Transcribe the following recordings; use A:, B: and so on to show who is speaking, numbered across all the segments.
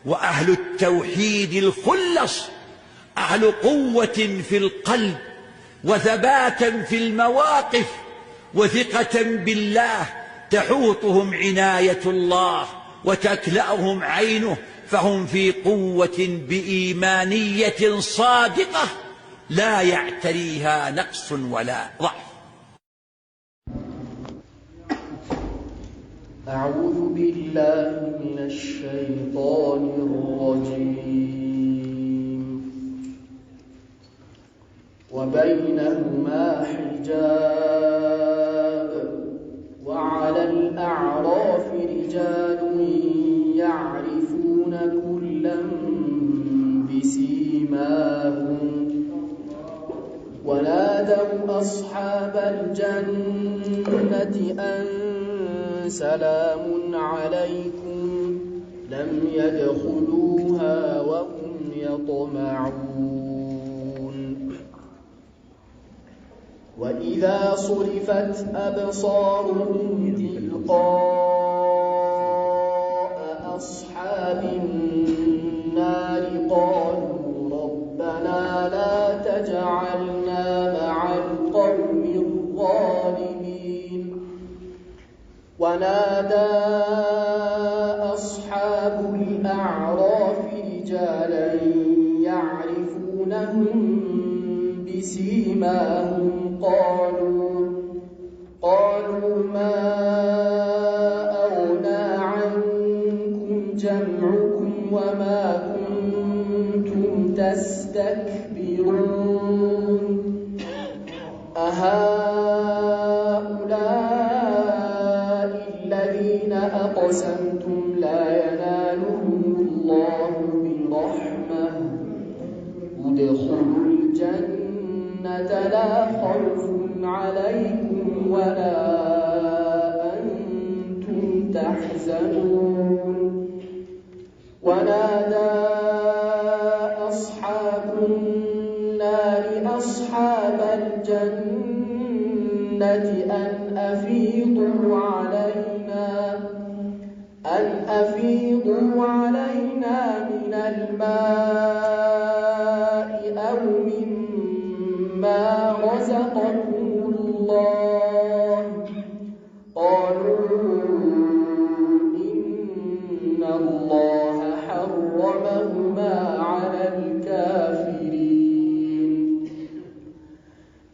A: وأهل التوحيد الخلص أهل قوة في القلب وثباتا في المواقف وثقة بالله، تحوطهم عناية الله وتكلأهم عينه، فهم في قوة بإيمانية صادقة لا يعتريها نقص ولا ضعف.
B: أعوذ بالله من الشيطان الرجيم. وبينهما حجاب وعلى الأعراف رجال يعرفون كلا بسيماهم ونادوا أصحاب الجنة أن سلام عليكم لم يدخلوها وهم يطمعون. وإذا صرفت أبصارهم تلقاء أصحاب النار قالوا ربنا لا تجعلنا مع القوم الظالمين. ونادى أصحاب الأعراف رجالا يعرفونهم بسيماهم قالوا ما أغنى عنكم جمعكم وما كنتم تستكبرون أهؤلاء الذين أقسمتم لا ينالهم الله برحمة ادخلوا الجنة لا خوف عليكم ولا أنتم تحزنون. ونادى أصحاب النار أصحاب الجنة أن أفيضوا علينا من الماء أو مما رزقكم الله. قالوا إن الله حرمهما على الكافرين.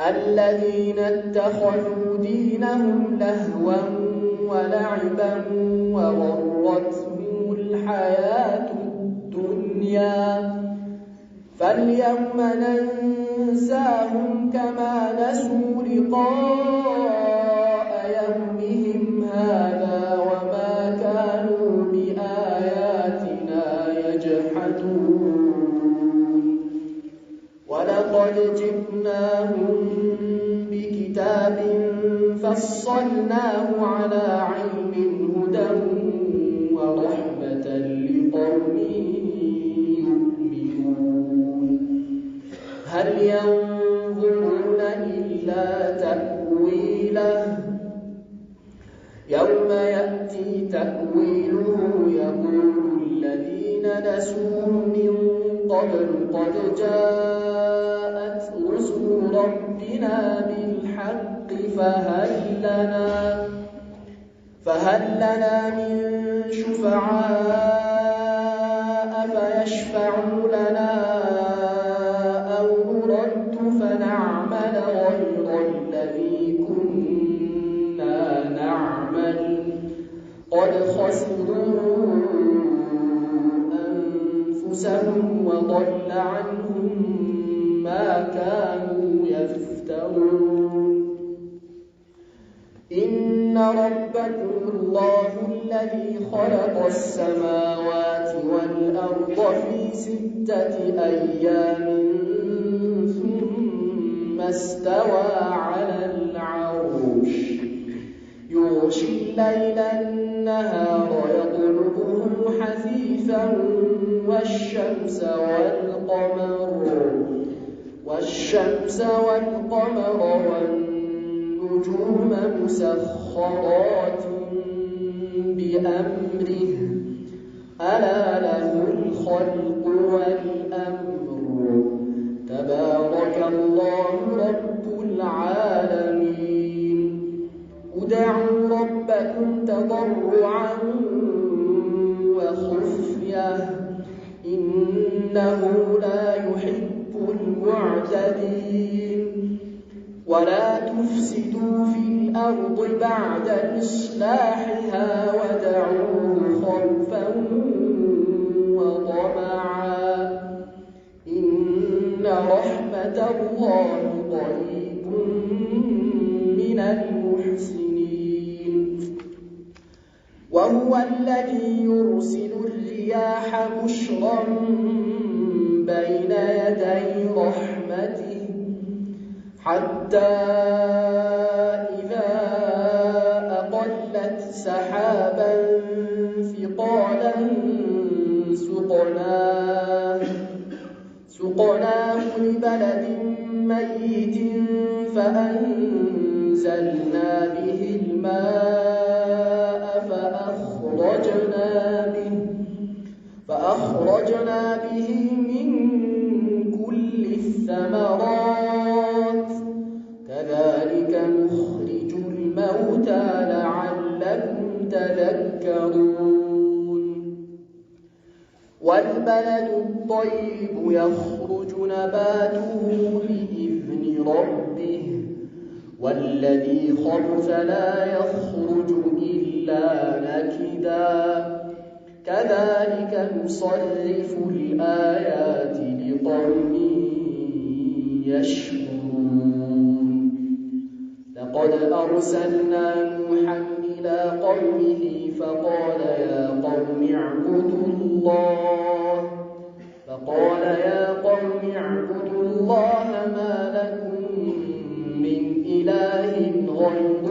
B: الذين اتخذوا دينهم لهوا ولعبا وغرتهم الحياة الدنيا فاليوم ننساهم كما نسوا لقاء يومهم هذا وما كانوا بآياتنا يجحدون. ولقد جئناهم بكتاب فصلناه على علم هدى ورحمة لقوم يؤمنون. هل ينظرون إلا تأويله يوم يأتي تأويله يقول الذين نسوه من قبل قد جاءت رسل ربنا بالحق فهل لنا من شفعاء فيشفعوا لنا أو نرد فنعمل غير الذي كنا نعمل قد خسروا أنفسهم وضل عنهم ما كانوا يفترون. إن ربكم الله الذي خلق السماوات والأرض في 6 أيام ثم استوى على العرش يغشي الليل النهار يطلبه حثيثا والشمس والقمر والنجوم مسخرات بأمره ألا له الخلق والأمر تبارك الله رب العالمين ادعوا ربكم تضرعا وخفية إنه لا يحب المعتدين ولا تفسدوا في الأرض بعد إصلاحها ودعوه خوفا وطمعا إن رحمة الله قريب من المحسنين وهو الذي يرسل الرياح بشرا بين يدي رحمته حتى إذا أقلت سحابا ثقالا سقناه لبلد ميت فأنزلنا به الماء فأخرجنا به من كل الثمرات كذلك نخرج الموتى لعلكم تذكرون والبلد الطيب يخرج نباته بإذن ربه والذي خبث لا يخرج إلا نكدا كذلك نصرف الآيات لقوم يشكرون لقد أرسلنا نوحا إلى قومه فقال يا قوم اعبدوا الله ما لكم من إله غيره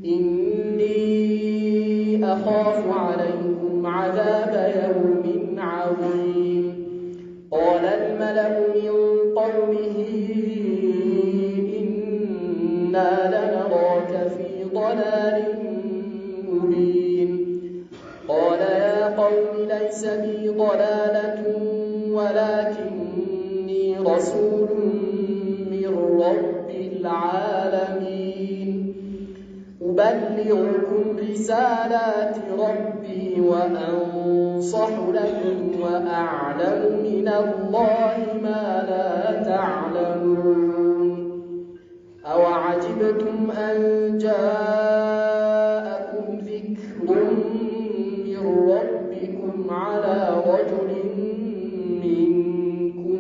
B: إني أخاف عليكم عذاب يوم عظيم قال الملأ من قومه إنا لنراك في ضلال مبين قال يا قوم ليس بي ضلالة ولكني رسول من رب العالمين أبلغكم رسالات ربي وأنصح لكم وأعلم من الله ما لا تعلمون أوعجبتم أن جاءكم ذكر من ربكم على رجل منكم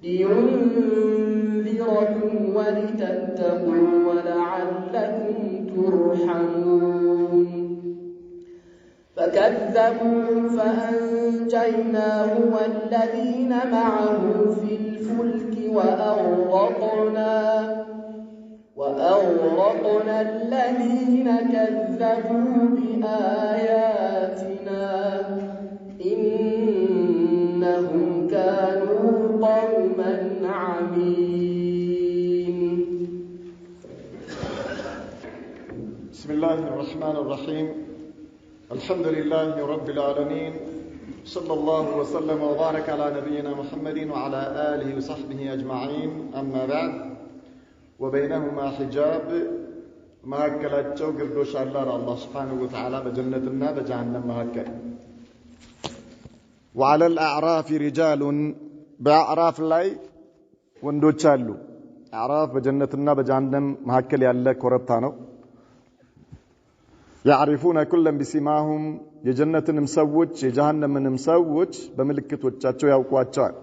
B: لينذركم ولتتقوا ولعلكم ترحمون فكذبوا فأنجيناه والذين معه في الفلك وأغرقنا الذين كذبوا بآياتنا إنهم كانوا قوما عمين
C: بسم الله الرحمن الرحيم الحمد لله رب العالمين صلى الله وسلم وبارك على نبينا محمد وعلى آله وصحبه أجمعين أما بعد وبينهما حجاب መካከላቸው ግርዶሽ አለ አላህ Subhanahu Wa Ta'ala በጀነትና በጀሃነም መካከል وعلى الأعراف رجال በአዕራፍ ላይ ወንዶች አሉ አዕራፍ በጀነትና በጀሃነም መካከል ያለ ኮረብታ ነው يعرفون كلا بسماهم የጀነትንም ሰዎች የጀሃነምንም ሰዎች በምልክቶቻቸው ያውቋቸዋል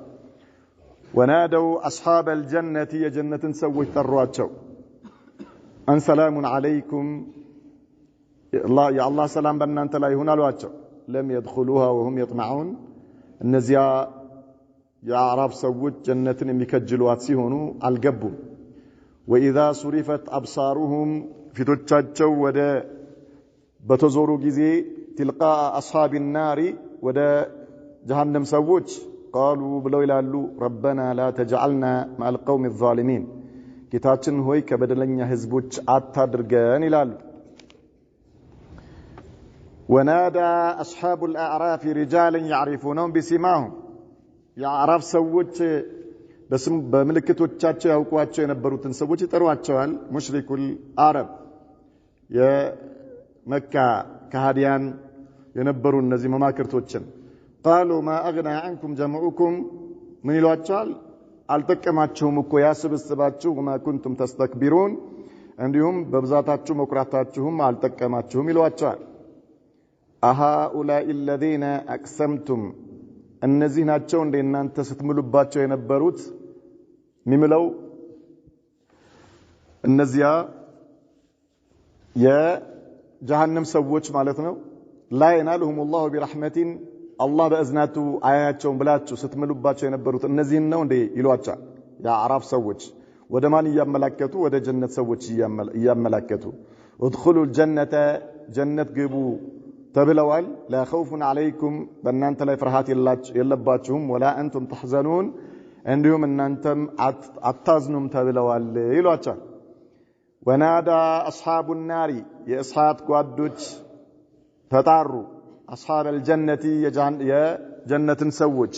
C: ونادوا أصحاب الجنة የጀነትን ሰዎች ጠሯቸው أن سلام عليكم يا الله سلام بنانت لا يهون አሏቸው لم يدخلوها وهم يطمعون እነዚያ የአዕራፍ ሰዎች ጀነትን የሚከጅሏት ሲሆኑ አልገቡም وإذا صرفت أبصارهم ፊቶቻቸው ወደ በተዞሩ ጊዜ تلقاء أصحاب النار ወደ جهنم ሰዎች قالوا ብለው ይላሉ ربنا لا تجعلنا مع القوم الظالمين ጌታችን ሆይ ከበደለኛ ህዝቦች አታድርገን ይላሉ ونادى أصحاب الأعراف رجالا يعرفونهم بسيماهم የአራፍ ሰዎች በምልክቶቻቸው ያውቋቸው የነበሩትን ሰዎች ይጠሯቸዋል ሙሽሪኩል አረብ የመካ ከሃዲያን የነበሩ እነዚህ መማክርቶችን قالوا ما اغنى عنكم جمعكم ምን ይሏቸዋል አልተቀማችሁም እኮ ያስብስባችሁ وما كنتم تستكبرون እንዲሁም በብዛታችሁ መኩራታችሁም አልተቀማችሁም ይሏቸዋል أهؤلاء الذين أقسمتم እነዚህ ናቸው እንደ እናንተ ስትምሉባቸው የነበሩት ሚምለው እነዚያ የጀሃነም ሰዎች ማለት ነው لا ينالهم الله برحمة الله በእዝናቱ አያያቸውን ብላችሁ ስትምሉባቸው የነበሩት እነዚህን ነው እንደ ይሏቸዋል የአራፍ ሰዎች ወደ ማን ያመላከቱ ወደ ጀነት ሰዎች ያመላከቱ ادخلوا الجنة جنة ግቡ ተብለዋል لا خوف عليكم በእናንተ ላይ ፍርሃት የለባችሁም ولا انتم تحزنون እንዲሁም እናንተም አታዝኑም ተብለዋል ይሏቸዋል ونادى اصحاب النار የእሳት ጓዶች ተጣሩ اصحاب الجنة የጀነትን ሰዎች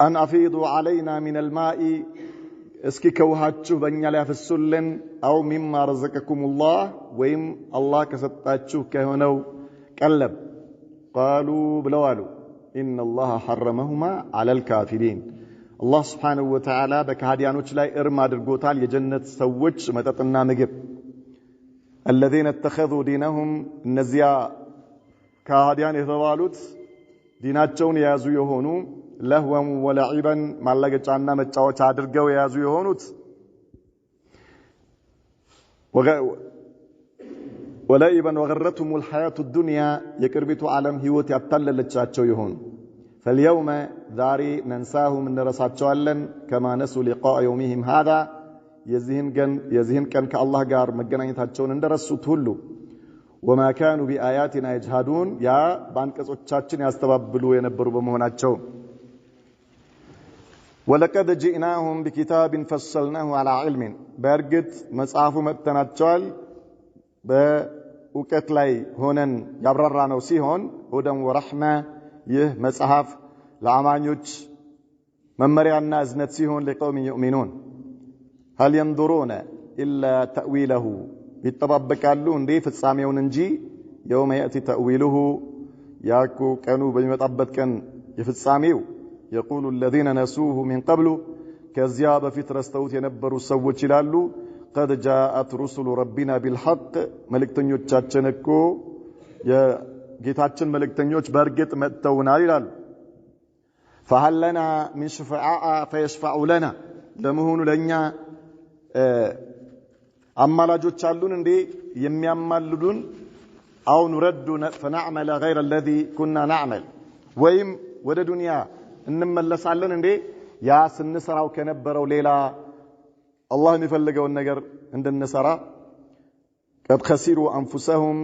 C: ان افيضوا علينا من الماء እስኪ ከውሃችሁ በእኛ ላይ አፍሱልን አው مما رزقكم الله ወይም አላህ ከሰጣችሁ ከሆነው ቀለብ قالوا ብለዋሉ ان الله حرمهما على الكافرين الله سبحانه وتعالى በካህዲያኖች ላይ እርም አድርጎታል የጀነት ሰዎች መጠጥና ምግብ الذين اتخذوا دينهم እነዚያ ካህዲያን የተባሉት ዲናቸውን የያዙ የሆኑ ለህወም ወለዒበን ማለገጫና መጫወቻ አድርገው የያዙ የሆኑት ወለዒበን ወገረቱም الحياة الدنيا የቅርቢቱ ዓለም ህይወት ያታለለቻቸው ይሆኑ فاليوم ዛሬ ነንሳሁም እንረሳቸዋለን كما نسوا لقاء يومهم هذا የዚህን ቀን ከአላህ ጋር መገናኘታቸውን እንደረሱት ሁሉ وما كانوا بآياتنا يجحدون ያ ባንቀጾቻችን ያስተባብሉ የነበሩ በመሆናቸው ولقد جئناهم بكتاب فصلناه على علم በእርግጥ መጽሐፉ መጥተናቸዋል በእውቀት ላይ ሆነን ያብራራነው ሲሆን ወደም ወረህማ ይህ መጽሐፍ ለአማኞች መመሪያና እዝነት ሲሆን ለቀውም يؤمنون هل ينظرون إلا تأويله ይጠባበቃሉ እንዴ ፍጻሜውን እንጂ يوم يأتي تأويله ያኩ ቀኑ በሚመጣበት ቀን የፍጻሜው يقول الذين نسوه من قبل كذيا بفيت رستوت ينبروا السوت ይላሉ قد جاءت رسل ربنا بالحق መልእክተኞቻችን እኮ የጌታችን መልእክተኞች በእርግጥ መጥተውናል ይላሉ فهل لنا من شفعاء فيشفعوا لنا ለመሆኑ ለኛ አማላጆች አሉን እንዴ የሚያማልዱን አው نرد فنعمل غير الذي كنا نعمل ወይም ወደ ዱንያ እንመለሳለን እንዴ ያ ስንሰራው ከነበረው ሌላ አላህ የሚፈልገውን ነገር እንድንሰራ قد خسروا انفسهم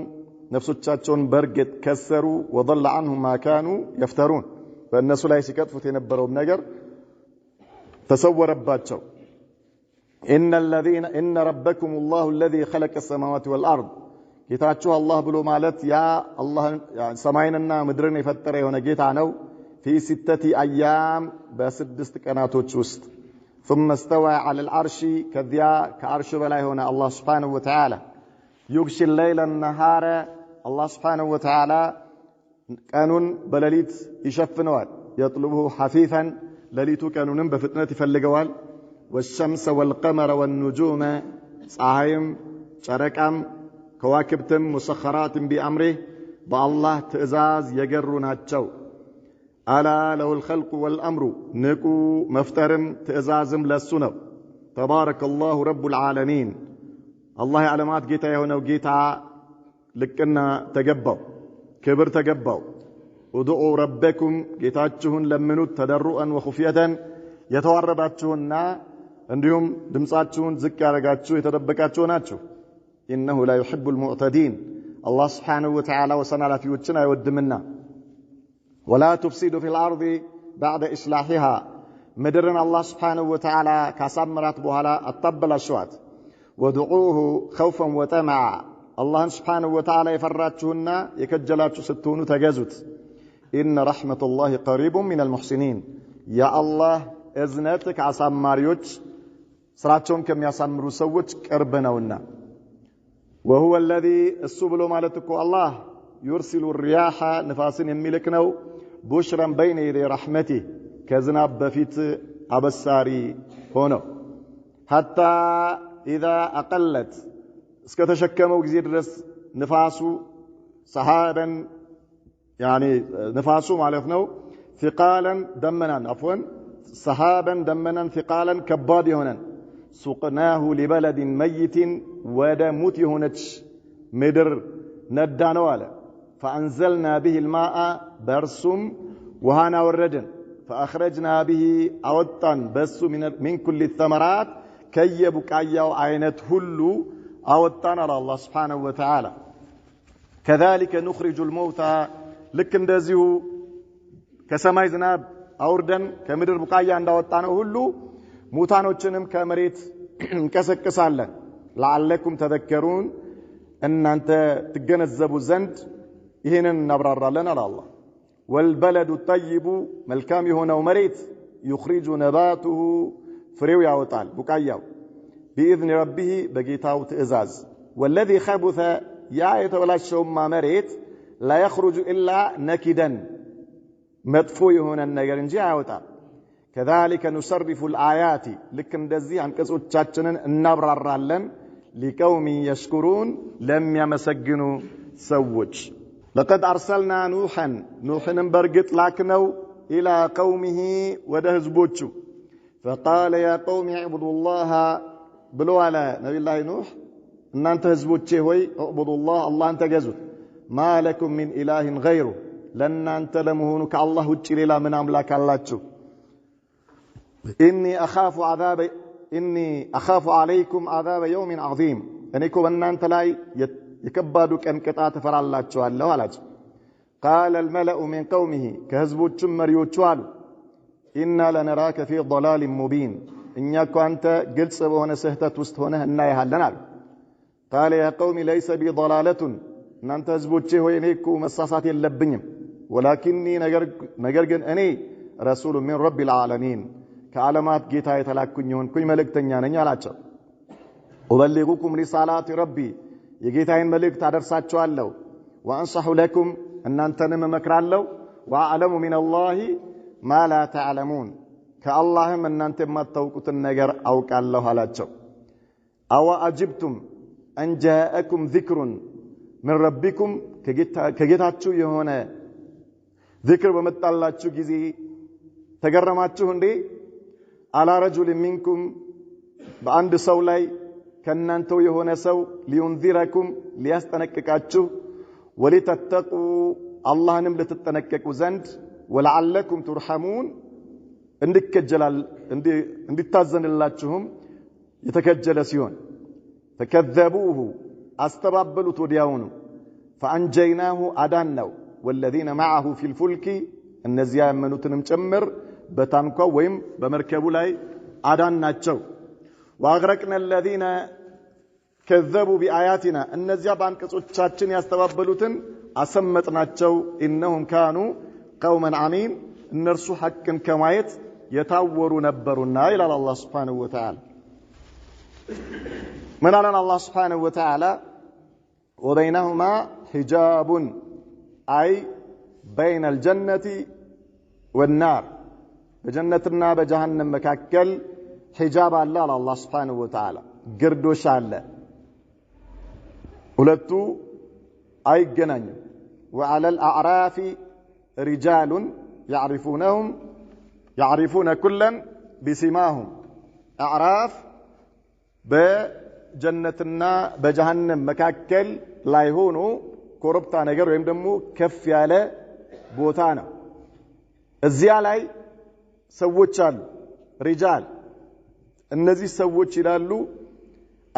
C: ነፍሶቻቸውን በርግጥ ከሰሩ وضل عنهم ما كانوا يفترون በእነሱ ላይ ሲቀጥፉት የነበረው ነገር ተሰወረባቸው ان ربكم الله الذي خلق السماوات والارض ጌታችሁ አላህ ብሎ ማለት ያ አላህ ሰማይንና ምድርን የፈጠረ የሆነ ጌታ ነው في 6 ايام በ6 ቀናቶች ውስጥ ثم استوى على العرش كذا كعرش በላይ ሆነ الله سبحانه وتعالى يغشي الليل النهار الله سبحانه وتعالى ቀኑን በሌሊት ይሸፍነዋል يطلبه حثيثا ሌሊቱ ቀኑንም በፍጥነት ይፈልገዋል والشمس والقمر والنجوم ፀሐይም ጨረቃም ከዋክብትም مسخرات بأمره بالله ትእዛዝ የገሩ ናቸው ألا له الخلق والأمر نكو مفترم تأزازم لسنو تبارك الله رب العالمين الله علامات جيتا يهونا وجيتا لكنا تقبوا كبر تقبوا ودعوا ربكم جيتاتشهن لمنوا تدرؤا وخفية يتوارباتشهن عندهم دمساتشهن زكارقاتشو يتدبكاتشهناتشو إنه لا يحب المعتدين الله سبحانه وتعالى وسنعلا في وجهنا يود منا ولا تفسدوا في الأرض بعد إصلاحها ምድርን አላህ Subhanahu Wa Ta'ala ካሳመራት በኋላ አጣበላሽዋት ወድዑሁ خوفا وطمعا አላህን Subhanahu Wa Ta'ala የፈራችሁና የከጀላችሁ ስትሆኑ ተገዙት إن رحمة الله قريب من المحسنين يا الله እዝነት ከአሳማሪዎች ስራቸውን ከሚያሳምሩ ሰዎች ቅርብ ነውና وهو الذي السبل مالتكو الله يرسل الرياح نفاسن يملك نو بشرا بين يدي رحمته كذناب بفيت أبساري هنا حتى إذا أقلت اسكتشكموا جزير رس نفاسو سحابا يعني نفاسو مالتنو ثقالا دمنا عفوا سحابا دمنا ثقالا كبادي هنا سقناه لبلد ميت ودموت هناك مدر ندانو على فأنزلنا به الماء برسم وهانا وردن فأخرجنا به أوطا بس من كل الثمرات كي يبقى عينت هلو أوطا على الله سبحانه وتعالى كذلك نخرج الموتى لكن دازيو كسماي زناب أوردن كمدر بقايا عند أوطا هلو موتانوچنم ከመሬት እንከሰከሳለን لعلكم تذكرون እናንተ ትገነዘቡ ዘንድ ይሄንን እናብራራለን አለ አላህ والبلد الطيب መልካም የሆነው መሬት يخرج نباته ፍሬው ያወጣል ቡቃያው بإذن ربه በጌታው ትእዛዝ والذي خبث ያ የተበላሸውማ መሬት لا يخرج إلا نكدا መጥፎ የሆነ ነገር እንጂ አያወጣም كذلك نصرف الآيات لكن دزي عن كسوتشاتشنن النبرارالن لقوم يشكرون لم يمسجنوا سوج لقد أرسلنا نوحا برقت لكنو إلى قومه ودهزبوتشو فقال يا قوم اعبدوا الله بلو على نبي الله نوح ان انت هزبوتشي هوي اعبدوا الله انت جزوت ما لكم من إله غيره لن انت لمهونك الله وجي لا من املاك اللاتشو إني أخاف عليكم عذاب يوم عظيم أنيكو بنانت لاي يكبادوك أن كتا تفرع الله تشوال له علاج قال الملأ من قومه كهزبو تشمر يوتشوال إنا لنراك في ضلال مبين إن يكو أنت قلت سبوهن سهتت وستهونه النايها لنا قال يا قوم ليس بي ضلالة إن أنت هزبو تشيه إنيكو مساسات اللبنيم ولكني نقرقن أني رسول من رب العالمين كعلامات جيتا يتلاكن يهونكوي ملكتنيا ننيا لاتشو أبلغكم رسالات ربي يجيتاين ملك تدرساتشو اللو وأنصح لكم أن أنتنم مكرالو وأعلم من الله ما لا تعلمون كاللهم أن أنتم ما توقت النجر أو كالله لاتشو أو أجبتم أن جاءكم ذكر من ربكم كجيتاتشو يهونا ذكر بمتالاتشو جزي تقرماتشو هندي على رجل منكم بأند سولاي كنانتو يهون سو لينذركم ليستنككاتشو ولتتقوا الله نمل تتنككوا زند ولعلكم ترحمون عندك الجلال عندي تازن اللاتشهم يتكجل سيون فكذبوه استبابلوا تودياونه فأنجيناه أدانو والذين معه في الفلك النزيا منوتنم چمر بتانكو ويم بمركبو لاي አዳናቸው واغرقنا الذين كذبوا بآياتنا እነዚያ ባንቀጾቻችን ያስተባበሉትን አሰመጥናቸው انهم كانوا قوما عمين እነርሱ ሐቅን ከማየት የታወሩ ነበሩና ይላል አላህ Subhanahu Wa Ta'ala من على الله سبحانه وتعالى وبينهما حجاب أي بين الجنة والنار بجنتنا بجهنم مكاكل حجاب الله على الله سبحانه وتعالى قردوش الله ولتو أي جنن وعلى الأعراف رجال يعرفون كلا بسماهم أعراف بجنتنا بجهنم مكاكل لا يهونوا كوربتا نجر ويمدمو كف ياله بوتانا الزيالاي سوتشال رجال النزي سوتش يلالو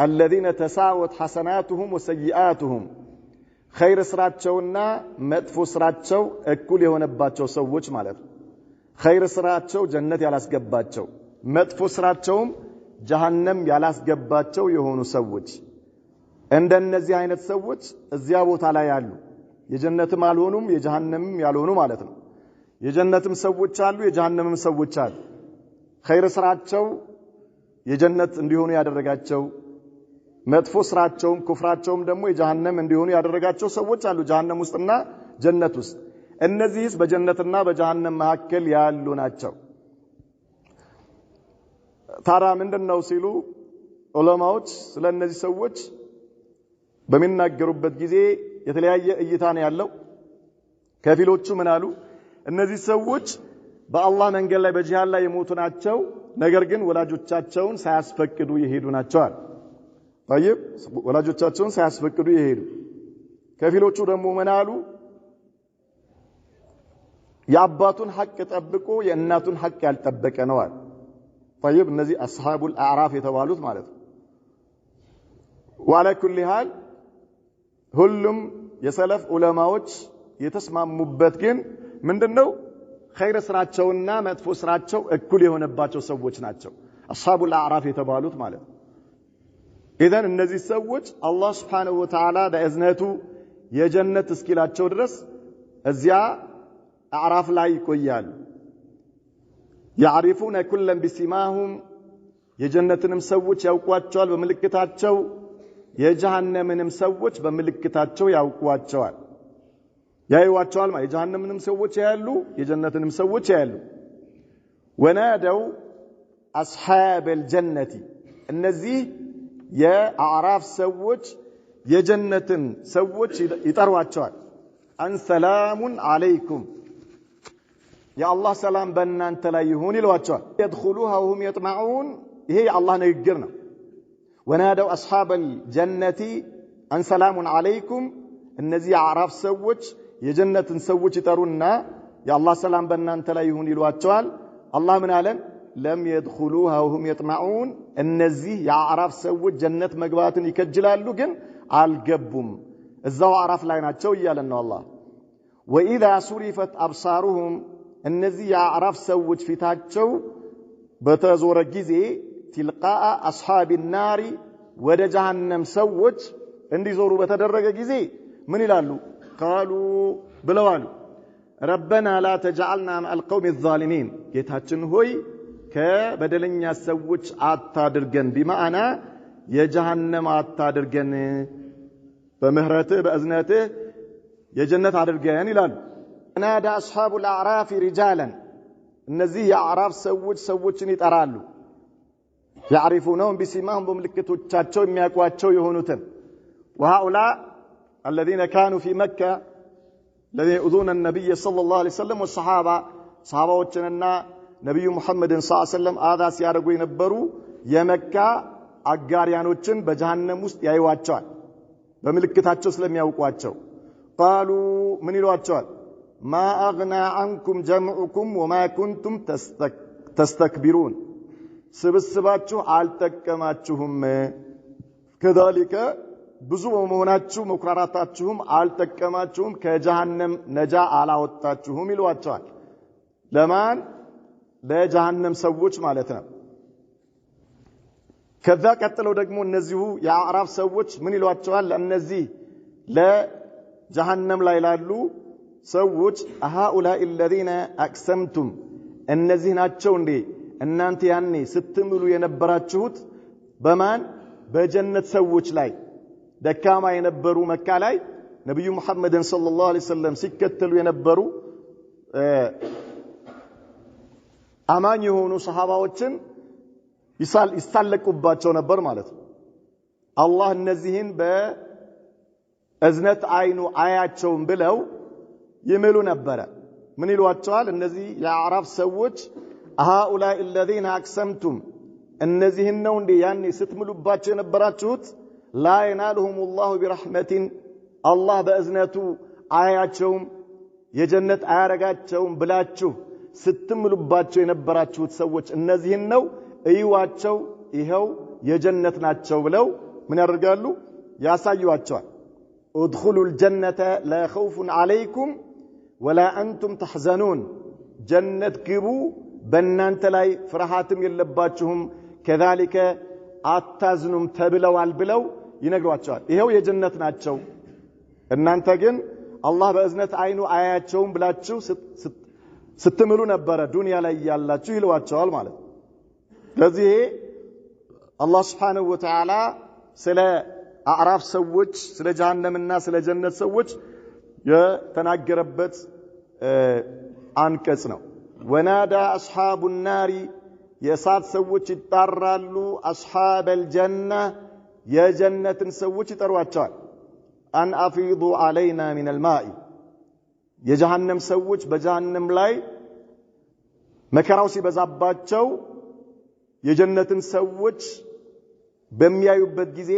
C: الذين تساوت حسناتهم وسيئاتهم خير سراتشونا مدفو سراتشو اكل يهونباتشو سوتش مالت ኸይር ስራቸው ጀነት ያላስገባቸው መጥፎ ስራቸውም ጀሃነም ያላስገባቸው የሆኑ ሰዎች እንደነዚህ አይነት ሰዎች እዚያ ቦታ ላይ ያሉ የጀነትም አልሆኑም የጀሃነምም ያልሆኑ ማለት ነው። የጀነትም ሰዎች አሉ የጀሃነምም ሰዎች አሉ። ኸይር ስራቸው የጀነት እንዲሆኑ ያደረጋቸው መጥፎ ስራቸውም ኩፍራቸውም ደግሞ የጀሃነም እንዲሆኑ ያደረጋቸው ሰዎች አሉ ጀሃነም ውስጥና ጀነት ውስጥ። እነዚህስ በጀነትና በጀሃነም መካከል ያሉ ናቸው። ታዲያ ምንድነው ሲሉ ዑለማዎች ስለ እነዚህ ሰዎች በሚናገሩበት ጊዜ የተለያየ እይታ ነው ያለው። ከፊሎቹ ምን አሉ? እነዚህ ሰዎች በአላህ መንገድ ላይ በጂሃድ ላይ የሞቱ ናቸው፣ ነገር ግን ወላጆቻቸውን ሳያስፈቅዱ የሄዱ ናቸው አሉ። طيب ወላጆቻቸውን ሳያስፈቅዱ የሄዱ። ከፊሎቹ ደግሞ ምን አሉ? የአባቱን ሐቅ ጠብቆ የእናቱን ሐቅ ያልጠበቀ ነው አሉ። طيب እነዚህ አስሐቡል አዕራፍ የተባሉት ማለት ነው። وعلى كل حال ሁሉም የሰለፍ ዑለማዎች የተስማሙበት ግን ምንድነው ኸይር ስራቸውና መጥፎ ስራቸው እኩል የሆነባቸው ሰዎች ናቸው አስሐቡል አዕራፍ የተባሉት ማለት ነው። ኢዘን እነዚህ ሰዎች አላህ Subhanahu Wa Ta'ala በእዝነቱ የጀነት እስኪላቸው ድረስ እዚያ አዕራፍ ላይ ይቆያሉ። يعرفون كلا بسماهم የጀነትንም ሰዎች ያውቋቸዋል በምልክታቸው የጀሃነምንም ሰዎች በምልክታቸው ያውቋቸዋል ያዩዋቸዋል ማለት የጀሃነምንም ሰዎች ያያሉ የጀነትንም ሰዎች ያያሉ። ወናደው أصحاب الجنة እነዚህ የአዕራፍ ሰዎች የጀነትን ሰዎች ይጠሯቸዋል አን ሰላሙን አለይኩም የአላህ ሰላም በእናንተ ላይ ይሁን ይሏቸዋል። يدخلوها وهم يطمعون ይሄ የአላህ ንግግር ነው። ወናደው أصحاب الجنة أن سلام عليكم እነዚህ የአዕራፍ ሰዎች የጀነትን ሰዎች ይጠሩና የአላህ ሰላም በእናንተ ላይ ይሁን ይሏቸዋል። አላህ ምን አለን? ለም يدخلوها وهم يطمعون እነዚህ የአዕራፍ ሰዎች ጀነት መግባትን ይከጅላሉ ግን አልገቡም እዛው አዕራፍ ላይ ናቸው እያለን ነው አላህ። وإذا صرفت أبصارهم እነዚህ የአዕራፍ ሰዎች ፊታቸው በተዞረ ጊዜ تلقاء أصحاب النار ወደ ጀሃነም ሰዎች እንዲዞሩ በተደረገ ጊዜ ምን ይላሉ? قالوا ብለዋል ربنا لا تجعلنا مع القوم الظالمين ጌታችን ሆይ ከበደለኛ ሰዎች አታድርገን ቢማዕና የጀሃነም አታድርገን በምህረትህ በእዝነትህ የጀነት አድርገን ይላሉ። نادى أصحاب الأعراف رجالا እነዚህ የአዕራፍ ሰዎች ሰዎችን ይጠራሉ يعرفونهم بسماهم በምልክቶቻቸው የሚያውቋቸው የሆኑትን وهؤلاء الذين كانوا في مكة الذين يؤذون النبي صلى الله عليه وسلم والصحابة صحابዎችንና ነብዩ ሙሐመድን ሰለላሁ ዐለይሂ ወሰለም አዛ ሲያደርጉ የነበሩ የመካ አጋሪያኖችን በጀሃነም ውስጥ ያዩዋቸዋል በምልክታቸው ስለሚያውቋቸው። قالوا ምን ይሏቸዋል? ما أغنى عنكم جمعكم وما كنتم تستكبرون ስብስባችሁ አልጠቀማችሁም كذلك ብዙ በመሆናችሁ መኩራራታችሁም አልጠቀማችሁም ከጀሃነም ነጃ አላወጣችሁም ይሏቸዋል። ለማን? ለጀሃነም ሰዎች ማለት ነው። ከዛ ቀጥለው ደግሞ እነዚሁ የአዕራፍ ሰዎች ምን ይሏቸዋል? ለእነዚህ ለጀሃነም ላይ ላሉ ሰዎች هؤلاء الذين أقسمتم እነዚህ ናቸው እንዴ እናንተ ያኔ ስትምሉ የነበራችሁት በማን? በጀነት ሰዎች ላይ ደካማ የነበሩ መካ ላይ ነብዩ ሙሐመድን ሰለላሁ ዐለይሂ ወሰለም ሲከተሉ የነበሩ አማኝ የሆኑ ሰሃባዎችን ይሳለቁባቸው ነበር ማለት ነው። አላህ እነዚህን በእዝነት አይኑ አያቸውም ብለው ይምሉ ነበር። ምን ይሏቸዋል? እነዚህ የአዕራፍ ሰዎች هؤلاء الذين أقسمتم እነዚህን ነው እንዴ ያኔ ስትምሉባቸው የነበራችሁት لا ينالهم الله برحمة الله በእዝነቱ አያቸውም የጀነት አያረጋቸውም ብላችሁ ስትምሉባቸው የነበራችሁት ሰዎች እነዚህን ነው እዩዋቸው ይሄው የጀነት ናቸው ብለው ምን ያደርጋሉ? ያሳዩዋቸዋል። ادخلوا الجنة لا خوف عليكم ولا أنتم تحزنون ጀነት ግቡ በእናንተ ላይ ፍርሃትም የለባችሁም ከذلك አታዝኑም ተብለዋል ብለው ይነግሯቸዋል ይሄው የጀነት ናቸው እናንተ ግን አላህ በእዝነት አይኑ አያያቸውም ብላችሁ ስትምሉ ነበር ዱንያ ላይ ያላችሁ ይሏቸዋል ማለት ስለዚህ አላህ Subhanahu Wa Ta'ala ስለ አዕራፍ ሰዎች ስለ ጀሃነምና ስለ ጀነት ሰዎች የተናገረበት አንቀጽ ነው ወናዳ አስሐቡ النار የእሳት ሰዎች ይጣራሉ አስሐበ الجنة የጀነትን ሰዎች ይጠሯቸዋል አን አፊዱ علينا من الماء የጀሃነም ሰዎች በጀሃነም ላይ መከራው ሲበዛባቸው የጀነትን ሰዎች በሚያዩበት ጊዜ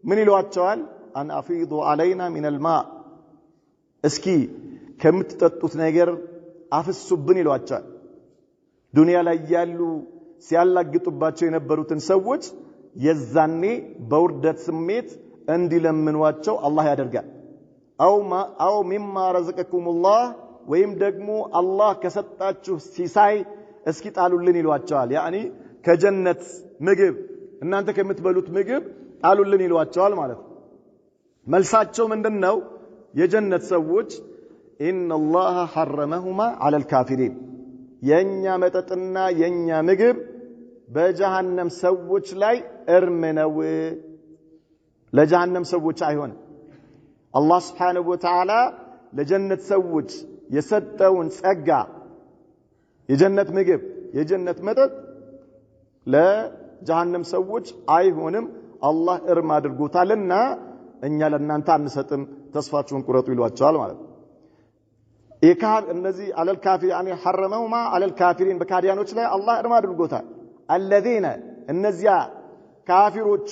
C: ምን ይሏቸዋል አን አፊዱ علينا من الماء እስኪ ከምትጠጡት ነገር አፍሱብን ይሏቸዋል ዱንያ ላይ ያሉ ሲያላግጡባቸው የነበሩትን ሰዎች የዛኔ በውርደት ስሜት እንዲለምኗቸው አላህ ያደርጋል አው ሚማ ረዘቀኩሙላህ ወይም ደግሞ አላህ ከሰጣችሁ ሲሳይ እስኪ ጣሉልን ይሏቸዋል ያኒ ከጀነት ምግብ እናንተ ከምትበሉት ምግብ ጣሉልን ይሏቸዋል ማለት ነው መልሳቸው ምንድነው የጀነት ሰዎች ኢነላህ ሐረመሁማ ዐለል ካፊሪን የኛ መጠጥና የኛ ምግብ በጀሃነም ሰዎች ላይ እርም ነው ለጀሃነም ሰዎች አይሆንም አላህ Subhanahu Wa Ta'ala ለጀነት ሰዎች የሰጠውን ጸጋ የጀነት ምግብ የጀነት መጠጥ ለጀሃነም ሰዎች አይሆንም አላህ እርም አድርጎታልና እኛ ለእናንተ አንሰጥም ተስፋችሁን ቁረጡ ይሏቸዋል ማለት ነው ይካር እነዚህ አለል ካፊር ያኒ حرمهما على الكافرين በካዲያኖች ላይ አላህ እርም አድርጎታል الذين እነዚያ ካፊሮቹ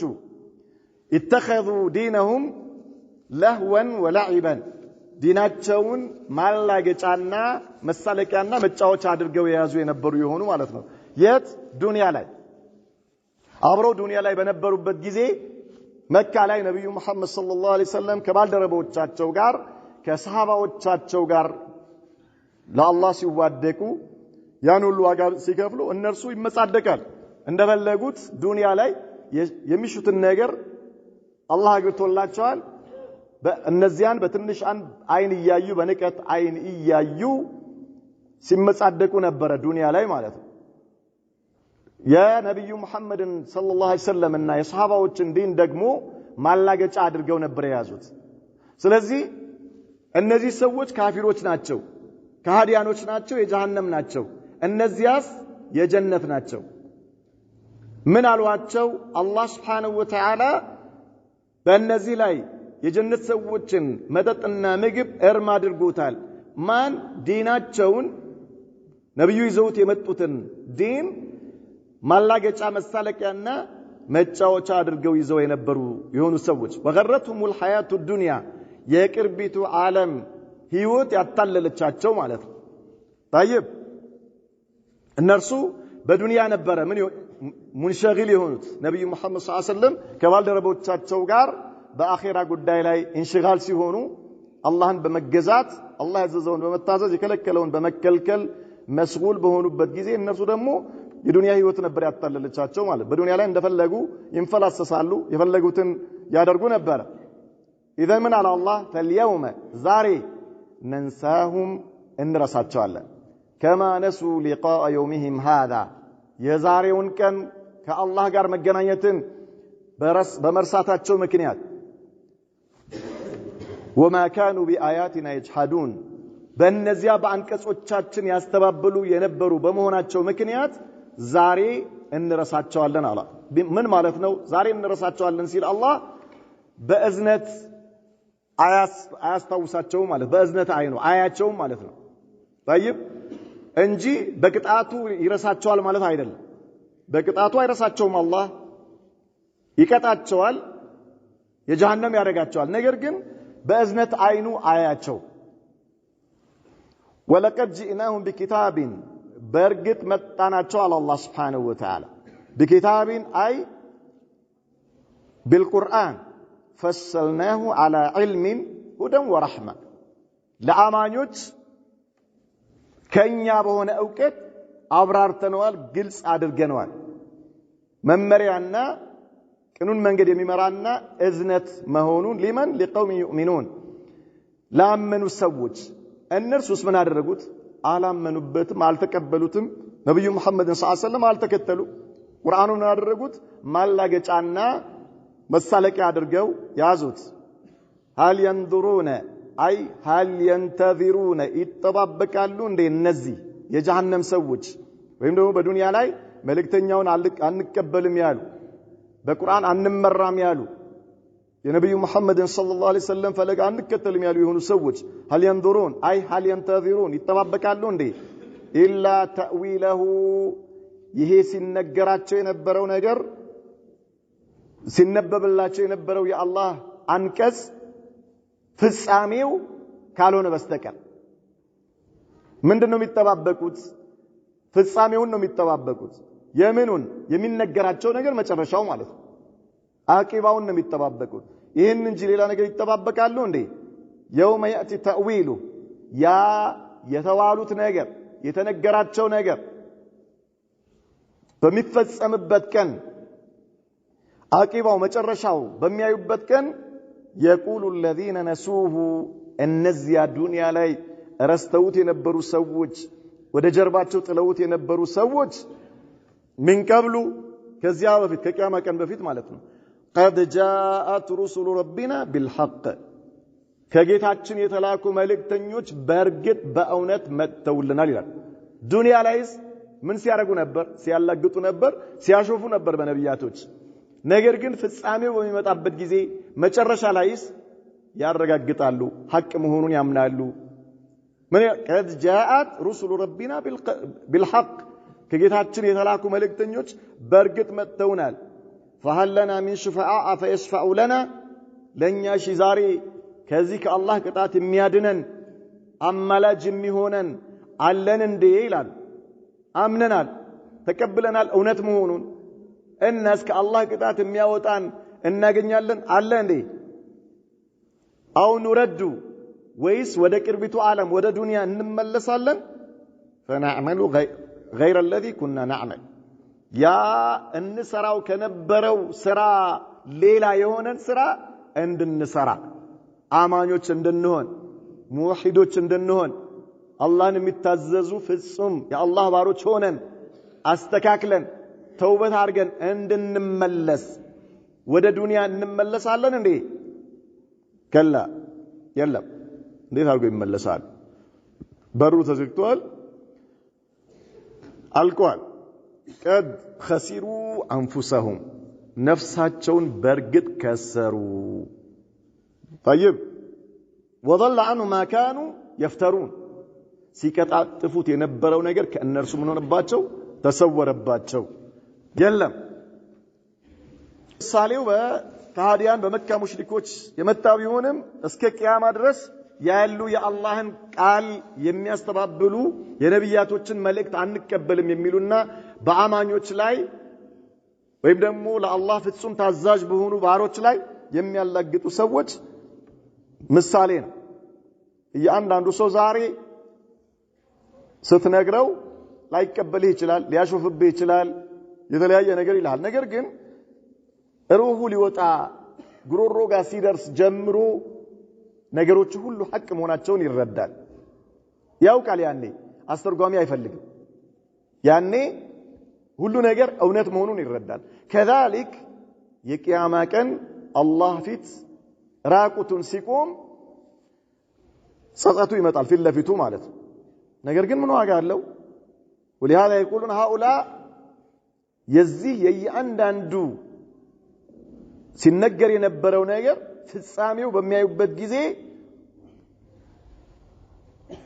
C: اتخذوا دينهم لهوا ولعبا ዲናቸውን ማላገጫና መሳለቂያና መጫወቻ አድርገው የያዙ የነበሩ የሆኑ ማለት ነው የት ዱንያ ላይ አብረው ዱንያ ላይ በነበሩበት ጊዜ መካ ላይ ነብዩ መሐመድ ሰለላሁ ዐለይሂ ወሰለም ከባልደረቦቻቸው ጋር ከሰሃባዎቻቸው ጋር ለአላህ ሲዋደቁ ያን ሁሉ ዋጋ ሲከፍሉ እነርሱ ይመጻደቃል እንደፈለጉት ዱንያ ላይ የሚሹትን ነገር አላህ አግርቶላቸዋል በእነዚያን በትንሽ አንድ አይን ይያዩ በንቀት አይን ይያዩ ሲመጻደቁ ነበር ዱንያ ላይ ማለት ነው የነብዩ መሐመድን ሰለላሁ ዐለይሂ ወሰለም እና የሰሃባዎችን ዲን ደግሞ ማላገጫ አድርገው ነበር የያዙት ስለዚህ እነዚህ ሰዎች ካፊሮች ናቸው ከሃዲያኖች ናቸው የጀሃነም ናቸው እነዚያስ የጀነት ናቸው ምን አሏቸው አላህ Subhanahu Wa Ta'ala በእነዚህ ላይ የጀነት ሰዎችን መጠጥና ምግብ እርም አድርጎታል ማን ዲናቸውን ነብዩ ይዘውት የመጡትን ዲን ማላገጫ መሳለቂያና መጫወቻ አድርገው ይዘው የነበሩ የሆኑ ሰዎች ወገረቱሙል ሐያቱ ዱንያ የቅርቢቱ ዓለም ህይወት ያታለለቻቸው ማለት ነው طيب እነርሱ በዱንያ ነበረ ምን ሙንሸግል የሆኑት ነብዩ መሐመድ ሰለላሁ ዐለይሂ ወሰለም ከባልደረቦቻቸው ጋር በአኺራ ጉዳይ ላይ እንሽጋል ሲሆኑ አላህን በመገዛት አላህ ያዘዘውን በመታዘዝ የከለከለውን በመከልከል መስጉል በሆኑበት ጊዜ እነርሱ ደግሞ የዱንያ ህይወት ነበር ያታለለቻቸው ማለት በዱንያ ላይ እንደፈለጉ ይንፈላሰሳሉ የፈለጉትን ያደርጉ ነበር إذا من على الله فاليوم زاري ننساهم እንረሳቸዋለን كما نسوا لقاء يومهم هذا የዛሬውን ቀን ከአላህ ጋር መገናኘትን በመርሳታቸው ምክንያት وما كانوا بآياتنا يجحدون በእነዚያ በአንቀጾቻችን ያስተባበሉ የነበሩ በመሆናቸው ምክንያት ዛሬ እንረሳቸዋለን አላ ምን ማለት ነው ዛሬ እንረሳቸዋለን ሲል አላህ በእዝነት አያስታውሳቸው ማለት በእዝነት አይኑ አያቸው ማለት ነው طيب እንጂ በቅጣቱ ይረሳቸዋል ማለት አይደለም በቅጣቱ አይረሳቸውም አላህ ይቀጣቸዋል የጀሃነም ያደርጋቸዋል ነገር ግን በእዝነት አይኑ አያቸው ولقد جئناهم بكتاب برغت متاناچو على الله سبحانه وتعالى بكتاب اي بالقران فصلناه على علم هدى ورحمه ለአማኞች ከኛ በሆነ ዕውቀት አብራርተነዋል ግልጽ አድርገነዋል መመሪያና ቅኑን መንገድ የሚመራና እዝነት መሆኑን ሊመን لقوم يؤمنون ላመኑ ሰዎች እነርሱስ ምን አደረጉት አላመኑበትም አልተቀበሉትም ነብዩ መሐመድን ሰለላሁ ዐለይሂ ወሰለም አልተከተሉ ቁርአኑን አደረጉት ማላገጫና መሳለቂያ አድርገው ያዙት هل ينظرون أي هل ينتظرون ይጠባበቃሉ እንደ እነዚህ የጀሃነም ሰዎች ወይም ደግሞ በዱንያ ላይ መልእክተኛውን አንቀበልም ያሉ በቁርአን አንመራም ያሉ የነብዩ መሐመድን ሰለላሁ ዐለይሂ ወሰለም ፈለግ አንከተልም ያሉ የሆኑ ሰዎች هل ينظرون أي هل ينتظرون ይጠባበቃሉ እንደ إلا تأويله ይሄ ሲነገራቸው የነበረው ነገር ሲነበብላቸው የነበረው የአላህ አንቀጽ ፍጻሜው ካልሆነ በስተቀር ምንድነው የሚተባበቁት ፍጻሜውን ነው የሚተባበቁት የምኑን የሚነገራቸው ነገር መጨረሻው ማለት ነው አቂባውን ነው የሚተባበቁት ይሄን እንጂ ሌላ ነገር ይተባበቃሉ እንዴ يوم يأتي تأويله ያ የተዋሉት ነገር የተነገራቸው ነገር በሚፈጸምበት ቀን አቂባው መጨረሻው በሚያዩበት ቀን يقول الذين نسوه እነዚያ ዱንያ ላይ ረስተውት የነበሩ ሰዎች ወደ ጀርባቸው ጥለውት የነበሩ ሰዎች من قبل ከዚያ በፊት ከቂያማ ቀን በፊት ማለት ነው قد جاءت رسل ربنا بالحق ከጌታችን የተላኩ መልእክተኞች በእርግጥ በእውነት መጥተውልናል ይላል ዱንያ ላይስ ምን ሲያረጉ ነበር ሲያላግጡ ነበር ሲያሾፉ ነበር በነቢያቶች ነገር ግን ፍጻሜው በሚመጣበት ጊዜ መጨረሻ ላይስ ያረጋግጣሉ ሐቅ መሆኑን ያምናሉ من قد جاءت رسل ربنا بالحق ከጌታችን የተላኩ መልእክተኞች በእርግጥ መጥተውናል فهل لنا من شفعاء فيشفعوا لنا ለኛ ዛሬ ከዚህ ከአላህ ቅጣት የሚያድነን አማላጅ የሚሆነን አለን እንዴ ይላል አምነናል ተቀብለናል እውነት መሆኑን እናስ ከአላህ ቅጣት የሚያወጣን እናገኛለን አለ እንዴ አው ንረዱ ወይስ ወደ ቅርቢቱ ዓለም ወደ ዱንያ እንመለሳለን فنعمل غير الذي كنا نعمل ያ እንሰራው ከነበረው ስራ ሌላ የሆነን ስራ እንድንሰራ አማኞች እንድንሆን ሙሂዶች እንድንሆን አላህን የሚታዘዙ ፍጹም የአላህ ባሮች ሆነን አስተካክለን ተውበት አድርገን እንድንመለስ ወደ ዱንያ እንመለሳለን እንዴ ከላ የለም እንዴት አድርጎ ይመለሳል በሩ ተዘግቷል አልቋል قد خسروا انفسهم ነፍሳቸውን በርግጥ ከሰሩ طيب وضل عنهم ما كانوا يفترون ሲቀጣጥፉት የነበረው ነገር ከእነርሱ ምን ሆነባቸው ተሰወረባቸው የለም ሳሌው በካህዲያን በመካ ሙሽሪኮች የመጣው ቢሆንም እስከ ቂያማ ድረስ ያሉ የአላህን ቃል የሚያስተባብሉ የነቢያቶችን መልእክት አንቀበልም የሚሉና በአማኞች ላይ ወይም ደግሞ ለአላህ ፍጹም ታዛዥ በሆኑ ባሮች ላይ የሚያላግጡ ሰዎች ምሳሌ ነው እያንዳንዱ ሰው ዛሬ ስትነግረው ላይቀበልህ ይችላል ሊያሾፍብህ ይችላል የተለያየ ነገር ይላል ነገር ግን ሩሁ ሊወጣ ጉሮሮ ጋር ሲደርስ ጀምሮ ነገሮች ሁሉ ሐቅ መሆናቸውን ይረዳል ያውቃል ያኔ አስተርጓሚ አይፈልግም ያኔ ሁሉ ነገር እውነት መሆኑን ይረዳል كذلك የቂያማ ቀን አላህ ፊት ራቁቱን ሲቆም ጸጸቱ ይመጣል ፊት ለፊቱ ማለት ነገር ግን ምን ዋጋ አለው ولهذا يقولون هؤلاء የዚህ የእያንዳንዱ ሲነገር የነበረው ነገር ፍጻሜው በሚያዩበት ጊዜ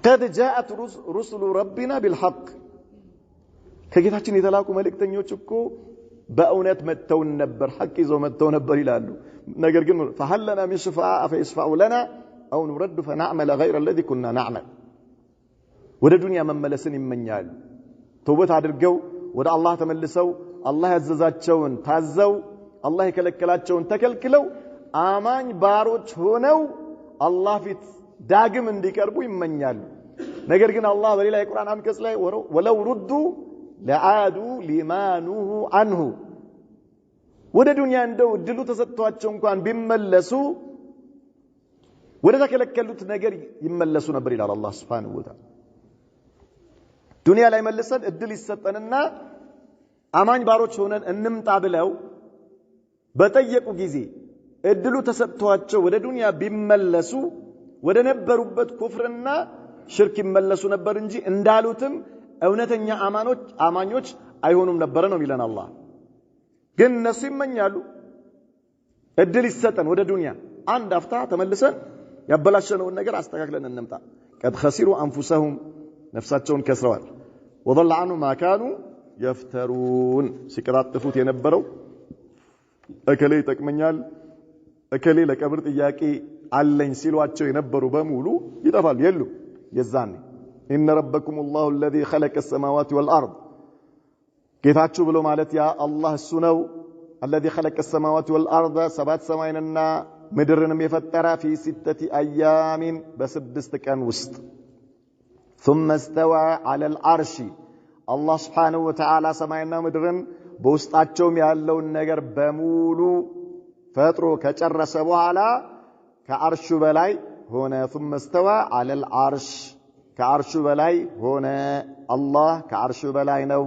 C: قد جاءت رسل ربنا بالحق ከጌታችን የተላኩ መልእክተኞች እኮ በእውነት መጥተው ነበር ሐቅ ይዘው መጥተው ነበር ይላሉ ነገር ግን فهل لنا من شفعاء فيشفعوا لنا أو نرد فنعمل غير الذي كنا نعمل ወደ ዱንያ መመለስን ይመኛሉ ተውበት አድርገው ወደ አላህ ተመልሰው አላህ ያዘዛቸውን ታዘው አላህ የከለከላቸውን ተከልክለው አማኝ ባሮች ሆነው አላህ ፊት ዳግም እንዲቀርቡ ይመኛሉ ነገር ግን አላህ በሌላ የቁርአን አንቀጽ ላይ ወለው ሩዱ ለዓዱ ሊማኑሁ አንሁ ወደ ዱንያ እንደው እድሉ ተሰጥቷቸው እንኳን ቢመለሱ ወደ ተከለከሉት ነገር ይመለሱ ነበር ይላል አላህ Subhanahu Wa Ta'ala ዱንያ ላይ መልሰን እድል ይሰጠንና አማኝ ባሮች ሆነን እንምጣ ብለው በጠየቁ ጊዜ እድሉ ተሰጥቷቸው ወደ ዱንያ ቢመለሱ ወደ ነበሩበት ኩፍርና ሽርክ ይመለሱ ነበር እንጂ እንዳሉትም እውነተኛ አማኞች አይሆኑም ነበር ነው ይላል አላህ ግን እነሱ ይመኛሉ እድል ይሰጠን ወደ ዱንያ አንድ አፍታ ተመልሰን ያበላሸነውን ነገር አስተካክለን እንምጣ قد خسروا انفسهم ነፍሳቸውን ከስረዋል وضل عنهم ما كانوا يفترون ሲቀራጥፉት የነበረው እከሌ ይጠቅመኛል እከሌ ለቀብር ጥያቄ አለኝ ሲሏቸው የነበሩ በሙሉ ይጠፋል የሉ የዛኔ ان ربكم الله الذي خلق السماوات والارض ጌታችሁ ብሎ ማለት ያ አላህ እሱ ነው الذي خلق السماوات والارض سبات ሰማይንና ምድርንም የፈጠረ في 6 ايام በ6 ቀን ውስጥ ثم استوى على العرش الله سبحانه وتعالى ሰማይና ምድርን በውስጣቸው ያለውን ነገር በሙሉ ፈጥሮ ከጨረሰ በኋላ ከአርሹ በላይ ሆነ ثم استوى على العرش ከአርሹ በላይ ሆነ አላህ ከአርሹ በላይ ነው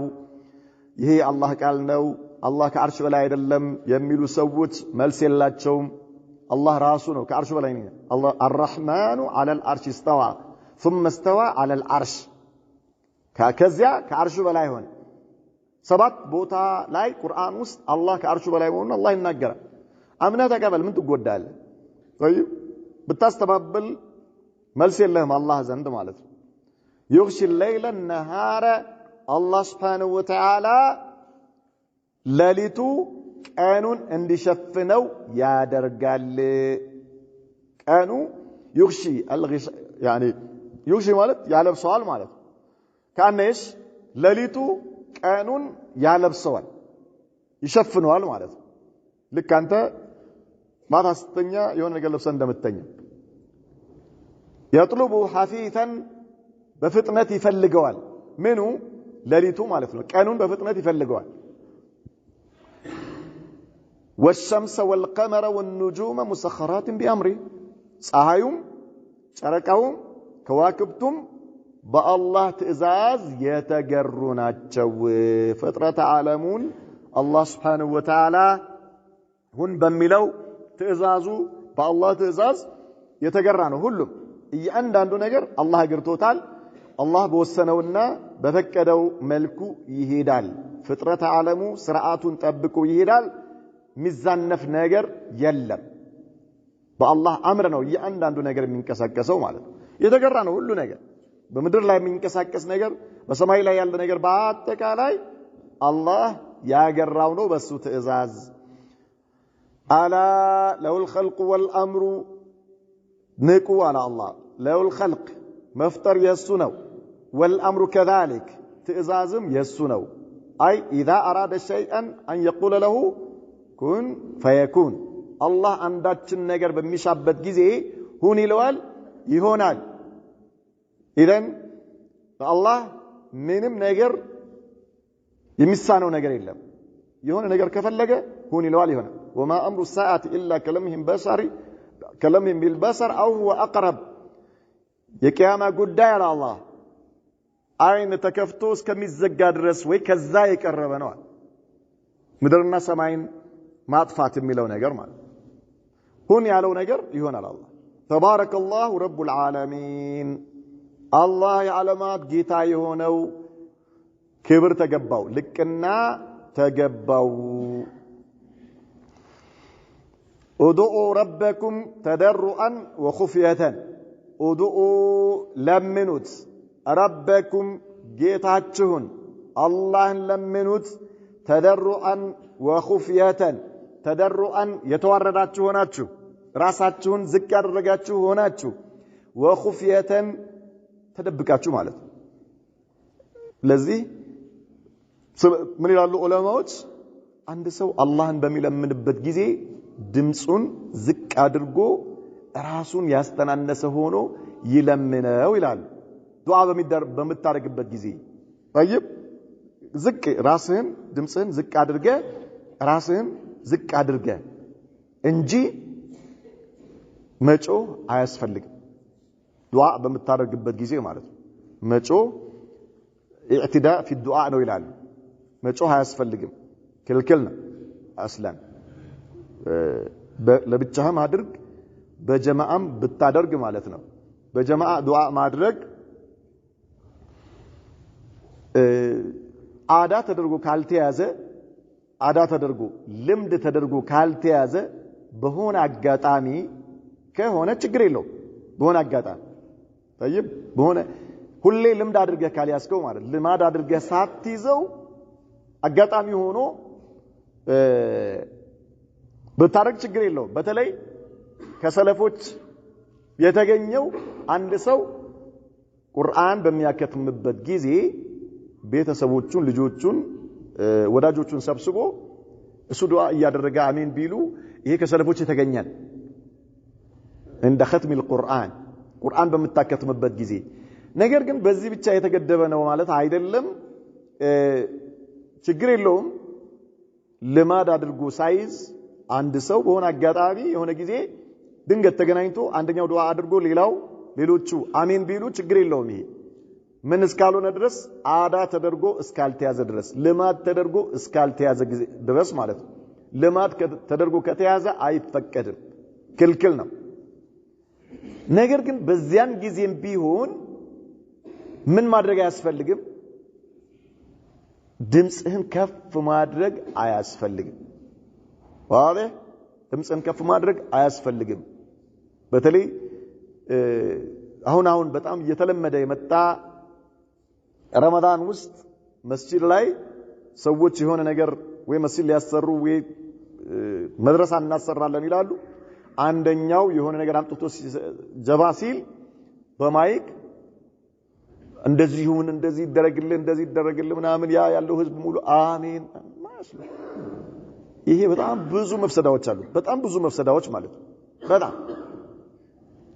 C: ይሄ አላህ ቃል ነው አላህ ከአርሹ በላይ አይደለም የሚሉ ሰዎች መልስ የላቸውም አላህ ራሱ ነው ከአርሹ በላይ ነው አላህ الرحمن على العرش استوى ثم استوى على العرش ከዚያ ከአርሹ በላይ ሆነ ሰባት ቦታ ላይ ቁርአን ውስጥ አላህ ከአርሹ በላይ መሆኑን አላህ ይናገራል አምነህ ተቀበል ምን ትጎዳለህ طيب ብታስተባብል መልስ የለህም አላህ ዘንድ ማለት ነው يغشي الليل النهار الله سبحانه وتعالى ለሊቱ ቀኑን እንዲሸፍነው ያደርጋል ቀኑ يغشي يعني يغشي ማለት ያለብሰዋል ማለት ካነሽ ለሊቱ ቀኑን ያለብሰዋል ይሸፍነዋል ማለት ልክ አንተ ማታ ስተኛ የሆነ ነገር ለብሰህ እንደምትተኛ يطلب حثيثا በፍጥነት ይፈልገዋል ምኑ ለሊቱ ማለት ነው ቀኑን በፍጥነት ይፈልገዋል والشمس والقمر والنجوم مسخرات بأمره ፀሐዩም ጨረቃውም ከዋክብቱም በአላህ ትእዛዝ የተገሩ ናቸው ፍጥረት ዓለሙን አላህ Subhanahu Wa Ta'ala ሁን በሚለው ትእዛዙ በአላህ ትእዛዝ የተገራ ነው ሁሉም እያንዳንዱ ነገር አላህ ገርቶታል አላህ በወሰነውና በፈቀደው መልኩ ይሄዳል ፍጥረት ዓለሙ ስርዓቱን ጠብቆ ይሄዳል ሚዛነፍ ነገር የለም በአላህ አምር ነው እያንዳንዱ ነገር የሚንቀሳቀሰው ማለት ነው የተገራ ነው ሁሉ ነገር በምድር ላይ የሚንቀሳቀስ ነገር በሰማይ ላይ ያለ ነገር በአጠቃላይ አላህ ያገራው ነው በሱ ትእዛዝ አላ ለሁል ኸልቁ ወልአምሩ ንቁ አላ አላህ ለሁል ኸልቅ መፍጠር የሱ ነው والامر كذلك ትእዛዝም የሱ ነው አይ اذا اراد شيئا ان يقول له كن فيكون አላህ አንዳችን ነገር በሚሻበት ጊዜ ሁን ይለዋል ይሆናል ኢዘን አላህ ምንም ነገር የሚሳነው ነገር የለም የሆነ ነገር ከፈለገ ሁን ይለዋል ይሆናል وما امر الساعه الا كلمهم بالبصر او هو اقرب የቂያማ ጉዳይ አላህ አይን ተከፍቶ እስከሚዘጋ ድረስ ወይ ከዛ የቀረበ ነው ምድርና ሰማይን ማጥፋት የሚለው ነገር ማለት ሁን ያለው ነገር ይሆናል አላህ ተባረከላሁ ረቡል ዓለሚን አላህ የዓለማት ጌታ የሆነው ክብር ተገባው ልቅና ተገባው ادعوا ربكم تضرعا وخفية ادعوا لمنوت ربكم ጌታችሁን አላህን ለምኑት تضرعا وخفية تضرعا የተዋረዳችሁ ሆናችሁ ራሳችሁን ዝቅ ያደረጋችሁ ሆናችሁ وخفية ተደብቃችሁ ማለት ለዚህ ምን ይላሉ ዑለማዎች አንድ ሰው አላህን በሚለምንበት ጊዜ ድምጹን ዝቅ አድርጎ ራሱን ያስተናነሰ ሆኖ ይለምነው ይላል ዱዓ በምታደርግበት ጊዜ طيب ዝቅ ራስህን ድምጽህን ዝቅ አድርገህ እንጂ መጮህ አያስፈልግም ዱዓ በምታደርግበት ጊዜ ማለት ነው መጮህ ኢዕቲዳእ في الدعاء ነው ይላል መጮህ አያስፈልግም ክልክል ነው አስላን ለብቻህም አድርግ በጀማዓም ብታደርግ ማለት ነው በጀማዓ ዱዓ ማድረግ አዳ ተደርጎ ልምድ ተደርጎ ካልተያዘ በሆነ አጋጣሚ ከሆነ ችግር የለው በሆነ አጋጣሚ طيب በሆነ ሁሌ ልምድ አድርገህ ካልያዝከው ማለት ልማድ አድርገህ ሳትይዘው አጋጣሚ ሆኖ በታረክ ችግር የለው በተለይ ከሰለፎች የተገኘው አንድ ሰው ቁርአን በሚያከትምበት ጊዜ ቤተሰቦቹን ልጆቹን ወዳጆቹን ሰብስቦ እሱ ዱዓ ያደረገ አሜን ቢሉ ይሄ ከሰለፎች የተገኘን እንደ ختم القرآن ቁርአን በመታከትምበት ጊዜ ነገር ግን በዚህ ብቻ የተገደበ ነው ማለት አይደለም ችግር የለውም ልማድ አድርጎ ሳይዝ አንድ ሰው በሆነ አጋጣሚ የሆነ ጊዜ ድንገት ተገናኝቶ አንደኛው ዱዓ አድርጎ ሌሎቹ አሜን ቢሉ ችግር የለውም ይሄ ምን እስካልሆነ ድረስ አዳ ተደርጎ እስካልተያዘ ድረስ ልማድ ተደርጎ እስካልተያዘ ድረስ ማለት ነው ልማድ ተደርጎ ከተያዘ አይፈቀድም ክልክል ነው ነገር ግን በዚያን ጊዜም ቢሆን ምን ማድረግ አያስፈልግም ድምጽህን ከፍ ማድረግ አያስፈልግም ዋለ ድምጽህን ከፍ ማድረግ አያስፈልግም በተለይ አሁን በጣም እየተለመደ የመጣ ረመዳን ውስጥ መስጂድ ላይ ሰዎች የሆነ ነገር ወይ መስጂድ ሊያሰሩ ወይ መድረሳ እናሰራለን ይላሉ አንደኛው የሆነ ነገር አምጥቶ ጀባ ሲል በማይክ እንደዚህ ይደረግልን ምናምን ያለው ህዝብ ሙሉ አሜን ማስለ ይሄ በጣም ብዙ መፍሰዳዎች ማለት ነው በጣም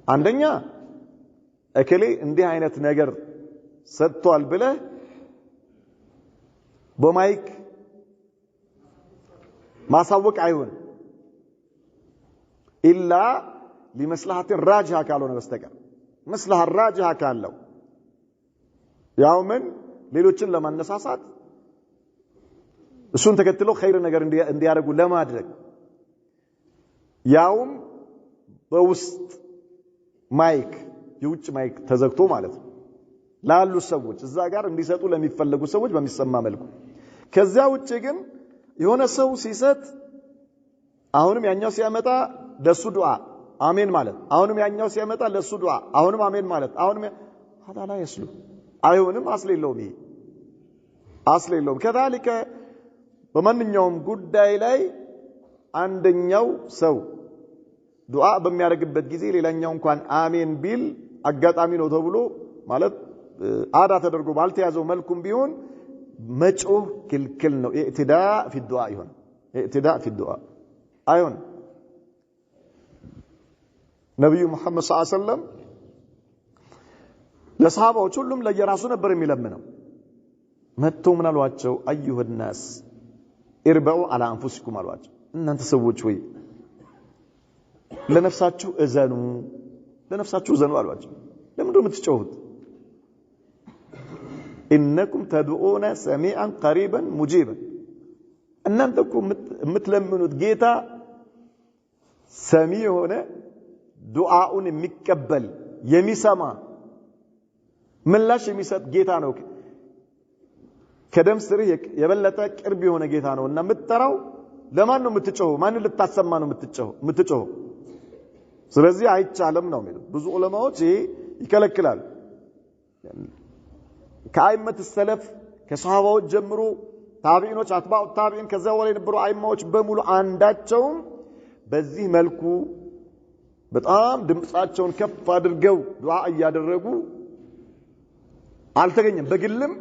C: አንደኛ እከሌ እንዲህ አይነት ነገር ሰጥቷል ብለ በማይክ ማሳወቅ አይሆን ኢላ لمصلحه راجحه ካልሆነ በስተቀር መስለሐ ራጅሃ ካለው ያው ምን ሌሎችን ለማነሳሳት እሱን ተከትሎ ኸይር ነገር እንዲያደርጉ ለማድረግ ያውም በውስጥ ማይክ የውጭ ማይክ ተዘግቶ ማለት ነው ላሉ ሰዎች እዛ ጋር እንዲሰጡ ለሚፈልጉ ሰዎች በሚሰማ መልኩ ከዛ ውጪ ግን የሆነ ሰው ሲሰጥ አሁንም ያኛው ሲያመጣ ለሱ ዱዓ አሜን ማለት አሁንም ያኛው ሲያመጣ ለሱ ዱዓ አሁንም አሜን ማለት አሁንም هذا لا يسلو አይሆንም አስሌለውም ከذلك በማንኛውም ጉዳይ ላይ አንደኛው ሰው ዱዓ በሚያደርግበት ጊዜ ሌላኛው እንኳን አሜን ቢል አጋጣሚ ነው ተብሎ ማለት አዳ ተደርጎ ባልተያዘው መልኩም ቢሆን መጮህ ክልክል ነው ኢዕቲዳእ في الدعاء ይሆን ኢዕቲዳእ في الدعاء አይሆን ነብዩ መሐመድ ሰለላሁ ዐለይሂ ወሰለም ለሰሃባዎች ሁሉም ለየራሱ ነበር የሚለምነው መጥቶ ምን አሏቸው አዩሃ الناس اربعوا على انفسكم አሏቸው እናንተ ሰዎች ወይ ለነፍሳችሁ እዘኑ አሏቸው ለምን ነው የምትጮሁት انكم تدعون سميعا قريبا مجيبا እናንተ እኮ የምትለምኑት ጌታ ሰሚ ሆነ ዱዓውን የሚቀበል የሚሰማ ምላሽ የሚሰጥ ጌታ ነው ከደም ስር የበለጠ ቅርብ የሆነ ጌታ ነው እና የምትጠራው ለማን ነው የምትጮኸው ማን ልታሰማ ነው የምትጮኸው ስለዚህ አይቻለም ነው የሚሉት ብዙ ዑለማዎች ይከለክላል ከአይመት ሰለፍ ከሷሃባዎች ጀምሮ ታቢዒኖች አትባኡ ታቢዒን ከዛ ወለ የነበሩ አይማዎች በሙሉ አንዳቸውም በዚህ መልኩ በጣም ድምጻቸውን ከፍ አድርገው ዱዓ ያደረጉ አልተገኘም በግልም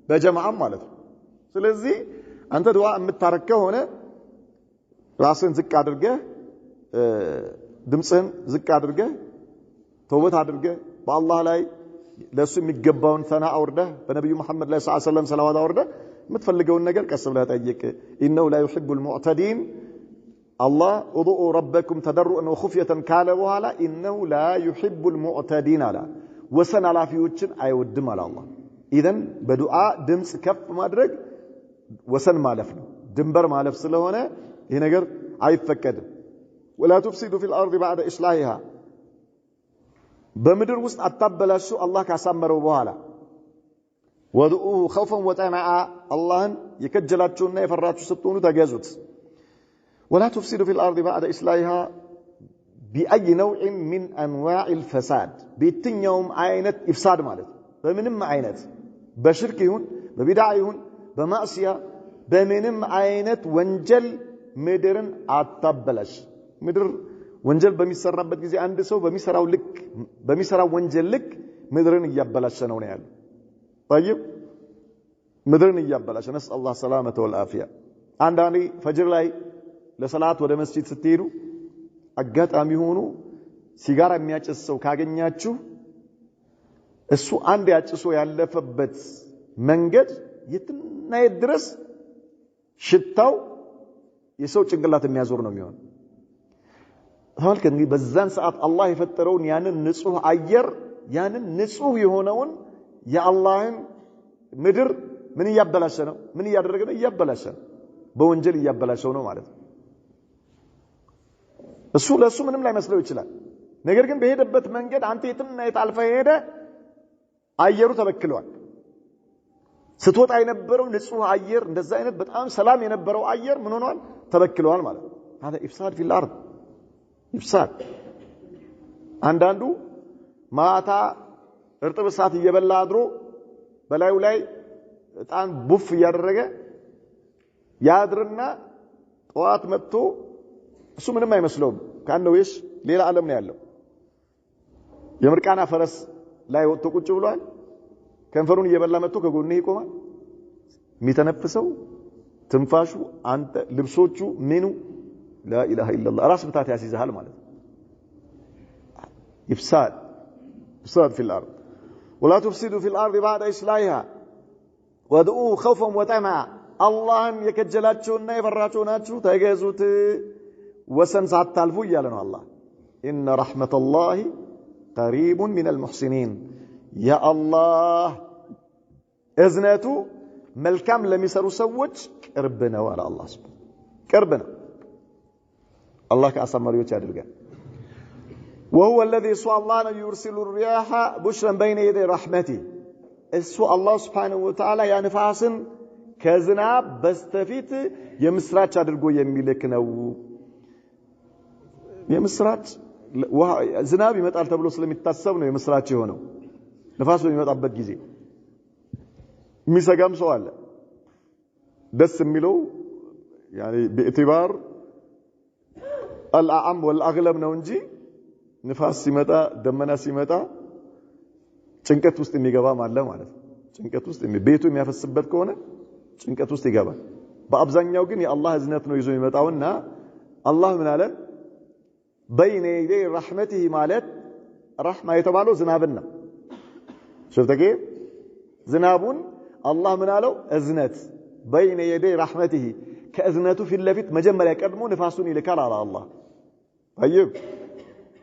C: በጀማዓም ማለት ነው ስለዚህ አንተ ዱዓ የምታረከ ሆነ ራስን ዝቅ አድርገህ ድምጽህን ዝቅ አድርገህ ተውበት አድርገህ በአላህ ላይ ለሱ የሚገባውን ሰና አውርደህ በነብዩ መሐመድ ላይ ሰለላሁ ዐለይሂ ወሰለም ሰላዋት አውርደህ የምትፈልገውን ነገር ቀስ ብለህ ጠይቅ ኢነሁ ላ يحب المعتدين الله ادعوا ربكم تضرعا وخفية ካለ በኋላ ኢነሁ ላ يحب المعتدين አላ ወሰን አላፊዎችን አይወድም አለ አላህ ኢዘን በዱዓ ድምጽ ከፍ ማድረግ ወሰን ማለፍ ነው ድንበር ማለፍ ስለሆነ ይሄ ነገር አይፈቀድም ولا تفسدوا في الارض بعد اصلاحها በምድር ውስጥ አታበላሹ አላህ ካሳመረው በኋላ ወድኡ خوفا وطمعا አላህን የከጀላችሁና የፈራችሁ ስትሆኑ ተገዙት ولا تفسدوا في الارض بعد اصلاحها باي نوع من انواع الفساد በየትኛውም አይነት ኢፍሳድ ማለት በምንም አይነት በሽርክ ይሁን በቢድዓ ይሁን በማዕሲያ በምንም አይነት ወንጀል ምድርን አታበላሽ ምድር ወንጀል በሚሰራበት ጊዜ አንድ ሰው በሚሰራው ወንጀል ልክ ምድርን እያበላሸ ነው ያለው طيب ምድርን እያበላሸ ነስአል አላህ ሰላመተ ወልአፊያ አንዳንዴ ፈጅር ላይ ለሰላት ወደ መስጂድ ስትሄዱ አጋጣሚ ሆኖ ሲጋራ የሚያጨስ ሰው ካገኛችሁ እሱ አንድ ያጭሶ ያለፈበት መንገድ የትና ድረስ ሽታው የሰው ጭንቅላት የሚያዞር ነው የሚሆን ታልከን በዛን ሰዓት አላህ የፈጠረውን ያንን ንጹህ አየር ያንን ንጹህ የሆነውን የአላህን ምድር ምን ያበላሸ ነው ምን ያደረገ ነው ያበላሸ በወንጀል ያበላሸው ነው ማለት ነው እሱ ለሱ ምንም ላይ መስለው ይችላል ነገር ግን በሄደበት መንገድ አንተ የትና የታልፈ ሄደ አየሩ ተበክሏል ስትወጣ የነበረው ንጹህ አየር እንደዛ አይነት በጣም ሰላም የነበረው አየር ምን ሆኗል ተበክሏል ማለት ነው هذا افساد في الارض افساد አንዳንዱ ማታ እርጥብ ሰዓት እየበላ አድሮ በላዩ ላይ በጣም ቡፍ ያደረገ ያድርና ጧት መጥቶ እሱ ምንም አይመስለውም ካንደው ይሽ ሌላ ዓለም ነው ያለው የምርቃና ፈረስ ላይ ወጥቶ ቁጭ ብሏል ከንፈሩን እየበላ መጥቶ ከጎንህ ይቆማል የሚተነፍሰው ትንፋሹ አንተ ልብሶቹ ምኑ لا اله الا الله راس بتاعت ያስይዛል ማለት افساد في الارض ولا تفسدوا في الارض بعد اصلاحها وادعوا خوفا وطمعا اللهم የከጀላችሁና የፈራችሁ ናችሁ ተገዙት ወሰን ሳታልፉ ይያለ ነው አላህ ان رحمه الله قريب من المحسنين يا الله እዝነቱ መልካም ለሚሰሩ ሰዎች ቅርብ ነው አለ አላህ Subhanahu ቅርብ ነው الله كأسمريوت يادرجان وهو الذي سوى الله يرسل الرياح بشرا بين يدي رحمته سوى الله سبحانه وتعالى يعني فاسن كزناب بستفيت يمسرات يادرجو يميلك نو يمسرات زناب يمتقال تبلو سلم يتصب نو يمسرات يهونو نفاسه يمتقبت جزي ميساقام سؤال دس ميلو يعني باعتبار الأعم والأغلب ነው እንጂ ንፋስ ሲመጣ ደመና ሲመጣ ጭንቀት ውስጥ የሚገባ ማለት ጭንቀት ውስጥ ቤቱ የሚያፈስበት ከሆነ ጭንቀት ውስጥ ይገባል በአብዛኛው ግን የአላህ እዝነት ነው ይዞ የሚመጣውና አላህ ምን አለ بين يدي رحمته ማለት ረህማ የተባለው ዝናብን ነው شفتك ዝናቡን አላህ ምን አለው እዝነት بين يدي رحمته ከእዝነቱ ፊት ለፊት መጀመሪያ ቀድሞ ንፋሱን ይልካል አለ አላህ طيب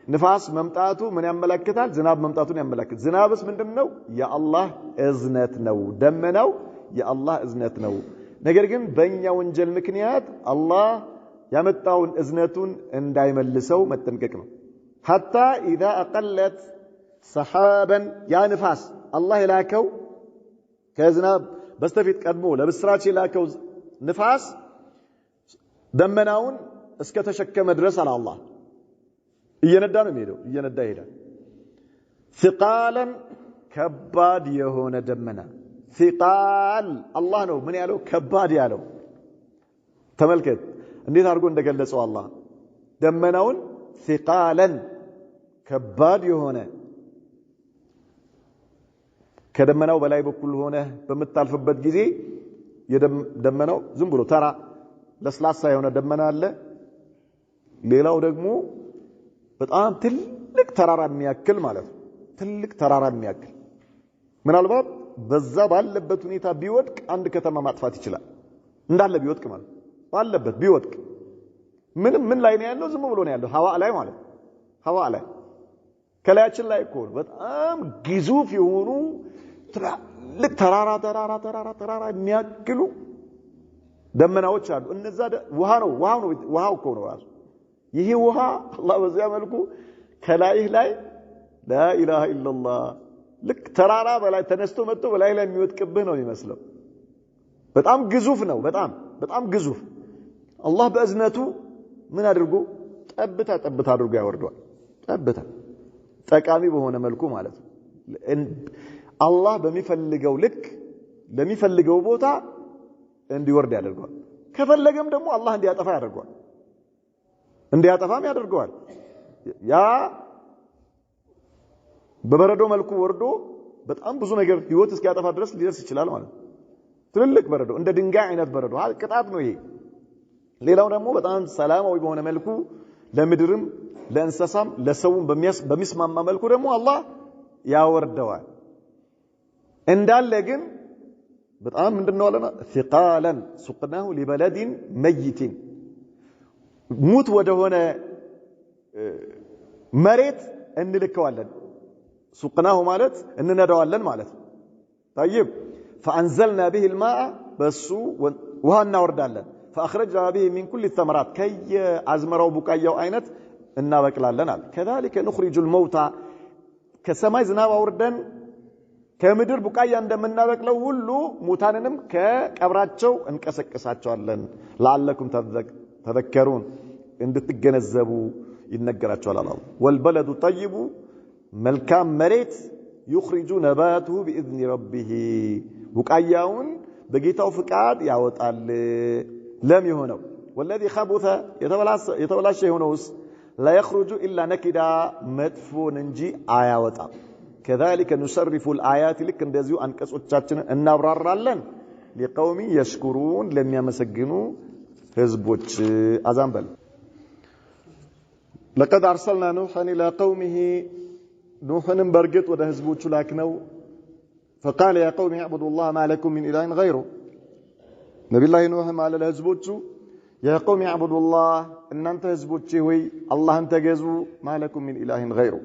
C: ንፋስ መምጣቱ ምን ያመለክታል ዝናብ መምጣቱን ያመለክታል ዝናብስ ምንድነው የአላህ እዝነት ነው ደመናው የአላህ እዝነት ነው ነገር ግን በእኛ ወንጀል ምክንያት አላህ ያመጣውን እዝነቱን እንዳይመልሰው መጠንቀቅ ነው حتى اذا اقلت سحابا يا نفاس الله يلاكው ከዝናብ በስተፊት ቀድሞ ለብስራች ይላከው ንፋስ ደመናውን እስከ ተሸከመ ድረስ አለ አላህ እየነዳ ነው የሚሄደው እየነዳ ይሄዳል ثقالا ከባድ የሆነ ደመና ثقال አላህ ነው ምን ያለው ከባድ ያለው ተመልከት እንዴት አድርጎ እንደገለጸው አላህ ደመናውን ثقالا ከባድ የሆነ ከደመናው በላይ በኩል ሆነ በመታልፈበት ጊዜ የደመናው ዝም ብሎ ተራ ለስላሳ የሆነ ደመና አለ ሌላው ደግሞ በጣም ትልቅ ተራራ የሚያክል ማለት ነው ትልቅ ተራራ የሚያክል ምናልባት በዛ ባለበት ሁኔታ ቢወድቅ አንድ ከተማ ማጥፋት ይችላል እንዳለ ቢወድቅ ማለት ባለበት ቢወድቅ ምን ላይ ነው ያለው ዝም ብሎ ነው ያለው ሀዋ ላይ ማለት ሀዋ ላይ ከላያችን ላይ እኮ በጣም ግዙፍ የሆኑ ትላልቅ ተራራ የሚያክሉ ደመናዎች አሉ እነዛ ውሃው እኮ ነው ራሱ ይሄ ውሃ አላህ በዚያ መልኩ ከላይህ ላይ لا اله الا الله ልክ ተራራ በላይ ተነስቶ መጥቶ በላይ ላይ የሚወድቅብህ ነው የሚመስለው በጣም ግዙፍ ነው በጣም ግዙፍ አላህ በእዝነቱ ምን አድርጎ ጠብታ አድርጎ ያወርደዋል ጠብታ ጠቃሚ በሆነ መልኩ ማለት ነው አላህ በሚፈልገው ልክ ለሚፈልገው ቦታ እንዲወርድ ያደርገዋል ከፈለገም ደግሞ አላህ እንዲያጠፋም ያደርገዋል ያ በበረዶ መልኩ ወርዶ በጣም ብዙ ነገር ህይወት እስኪያጠፋ ድረስ ሊደርስ ይችላል ማለት ትልልቅ በረዶ እንደ ድንጋይ አይነት በረዶ ቅጣት ነው ይሄ ሌላው ደግሞ በጣም ሰላማዊ በሆነ መልኩ ለምድርም ለእንስሳም ለሰውም በሚስማማ መልኩ ደግሞ አላህ ያወርደዋል እንዳለ ግን በጣም ምንድነው አለና ثقالا سقناه لبلد ميت ሙት ወደሆነ መሬት እንልከዋለን سقناه ማለት እንነዳዋለን ማለት طيب فانزلنا به الماء بس ውሃ እናወርዳለን فاخرجنا به من كل الثمرات كي ازمراو ቡቃያው አይነት እናበቅላለን አለ كذلك نخرج الموتى ከሰማይ ዝናብ አውርደን ከምድር ቡቃያ እንደምናበቅለው ሁሉ ሙታንንም ከቀብራቸው እንቀሰቅሳቸዋለን لعلكم تذكرون እንድትገነዘቡ ይነገራቸዋል አላህ والبلد الطيب መልካም መሬት يخرج نباته باذن ربه ቡቃያውን በጌታው ፍቃድ ያወጣል ለም ይሆነው والذي خبث يتبلاش يهونوس لا يخرج الا نكدا مدفون እንጂ አያወጣም كذلك نصرف الآيات لك እንደዚሁ አንቀጾቻችንን እናብራራለን لقوم يشكرون ለሚያመሰግኑ ህዝቦች አዛንበል لقد ارسلنا نوحا الى قومه نوحንም በርግጥ ወደ ህዝቦቹ ላክነው فقال يا قوم اعبدوا الله ما لكم من اله غيره نبي الله نوح قال ለህዝቦቹ يا قوم اعبدوا الله እናንተ ህዝቦቼ ሆይ አላህን ተገዙ ما لكم من اله غيره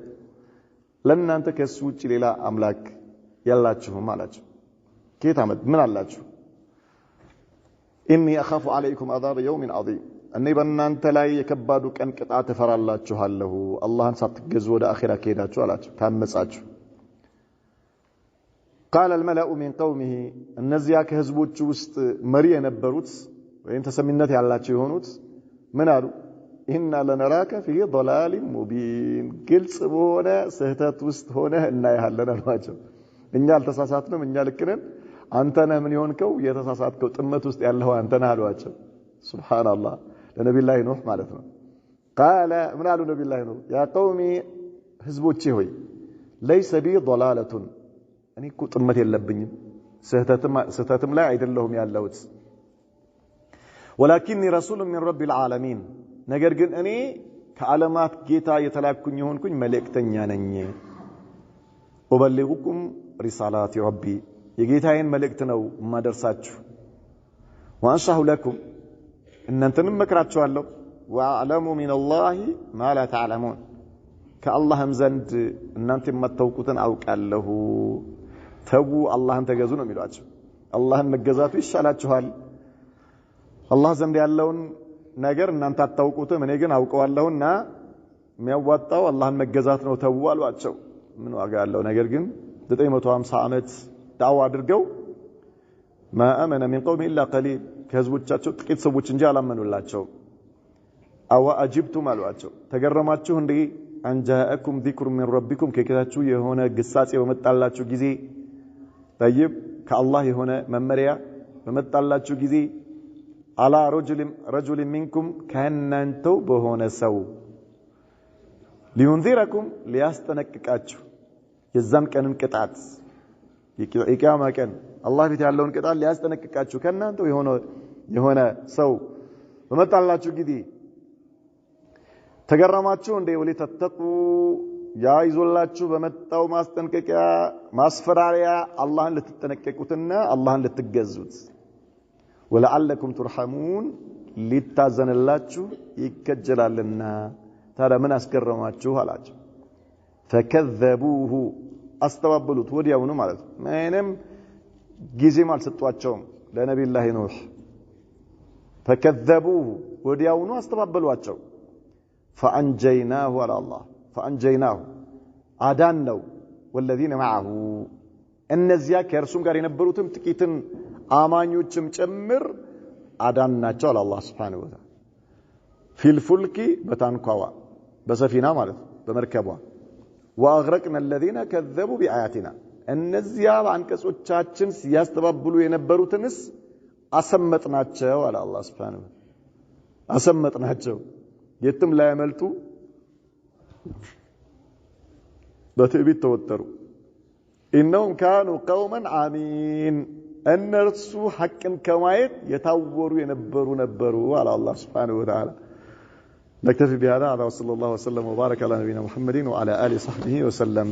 C: ለእናንተ ከሱ ውጪ ሌላ አምላክ ያላችሁም አላችሁ ጌታመት ምን አላችሁ اني اخاف عليكم عذاب يوم عظيم እኔ በእናንተ ላይ የከባዱ ቀን ቅጣት እፈራላችኋለሁ አላህን ሳትገዙ ወደ አኺራ ከሄዳችሁ አላችሁ ታመጻችሁ قال الملأ من قومه እነዚያ ከህዝቦቹ ውስጥ መሪ የነበሩት ወይም ተሰሚነት ያላቸው የሆኑት ምን አሉ إنا لنراك في ضلال مبين ግልጽ በሆነ ስህተት ውስጥ ሆነ እናያለን አሏቸው እኛ አልተሳሳትንም እኛ ልክነን አንተ ነህ ምን ይሆንከው የተሳሳትከው ጥመት ውስጥ ያለው አንተ ነህ አሏቸው ሱብሃንአላህ ለነብዩ ላይ ኑህ ማለት ነው قال ምን አሉ ነብዩ ላይ ኑህ يا قومي ህዝቦቼ ሆይ ليس بي ضلاله እኔ እኮ ጥመት የለብኝም ስህተትም ላይ አይደለሁም ያለሁት ولكني رسول من رب العالمين ነገር ግን እኔ ከዓለማት ጌታ የተላኩኝ ሆንኩኝ መልእክተኛ ነኝ ወበልጉኩም ሪሳላቲ ረቢ የጌታዬን መልእክት ነው ማደርሳችሁ ወአንሻሁ ለኩም እናንተንም መክራችኋለሁ ወአዕለሙ ሚነላሂ ማ ላ ተዕለሙን ከአላህም ዘንድ እናንተ የማታውቁትን አውቃለሁ ተው አላህን ተገዙ ነው የሚሏቸው አላህን መገዛቱ ይሻላችኋል አላህ ዘንድ ያለውን ነገር እናንተ አታውቁትም እኔ ግን አውቀዋለሁና የሚያዋጣው አላህን መገዛት ነው ተው አሏቸው ምን ዋጋ ያለው ነገር ግን 950 ዓመት ዳዋ አድርገው ما امن من قوم الا قليل ከህዝቦቻቸው ጥቂት ሰዎች እንጂ አላመኑላቸው አው አጅብቱም አሏቸው ተገረማችሁ እንዴ አንጃአኩም ذكر من ربكم ከጌታችሁ የሆነ ግሳጼ በመጣላችሁ ጊዜ طيب ከአላህ የሆነ መመሪያ በመጣላችሁ ጊዜ على رجل منكم كأننتو بهونه سو لينذركم ليستنققاችሁ የዛን ቀንን ቅጣት የቂያማ ቀን አላህ ፊት ያለውን ቅጣት ሊያስጠነቅቃችሁ ከናንተው የሆነ ሰው በመጣላችሁ ጊዜ ተገረማችሁ እንደ ወለተተቁ يا يزولاችሁ በመጣው ማስጠንቀቂያ ማስፈራሪያ አላህን ልትጠነቀቁትና አላህን ልትገዙት ወለዓለኩም ተርሐሙን ሊታዘንላችሁ ይከጀላልና ታዲያ ምን አስገረማችሁ አላችሁ ፈከዘቡሁ አስተባበሉት ወዲያውኑ ማለት ምንም ጊዜም አልሰጧቸውም ለነብዩላህ ኑህ ፈከዘቡሁ ወዲያውኑ አስተባበሏቸው فأنجيناه على الله فأنجيناه አዳነው والذين معه እነዚያ ከእርሱም ጋር የነበሩትም ጥቂትን አማኞችም ጭምር አዳንናቸው አለ አላህ Subhanahu Wa Ta'ala في الفلك በታንኳዋ በሰፊና ማለት በመርከቧ واغرقنا الذين كذبوا بآياتنا እነዚያ አንቀጾቻችን ሲያስተባብሉ የነበሩትንስ አሰመጥናቸው አለ አላህ Subhanahu Wa Ta'ala አሰመጥናቸው የትም ላይ ያመልጡ በትዕቢት ተወጠሩ إنهم كانوا قوما عمين እነርሱ ሐቅን ከማየት የታወሩ የነበሩ على الله سبحانه وتعالى نكتفي بهذا وصلى الله وسلم وبارك على نبينا محمد وعلى آله وصحبه وسلم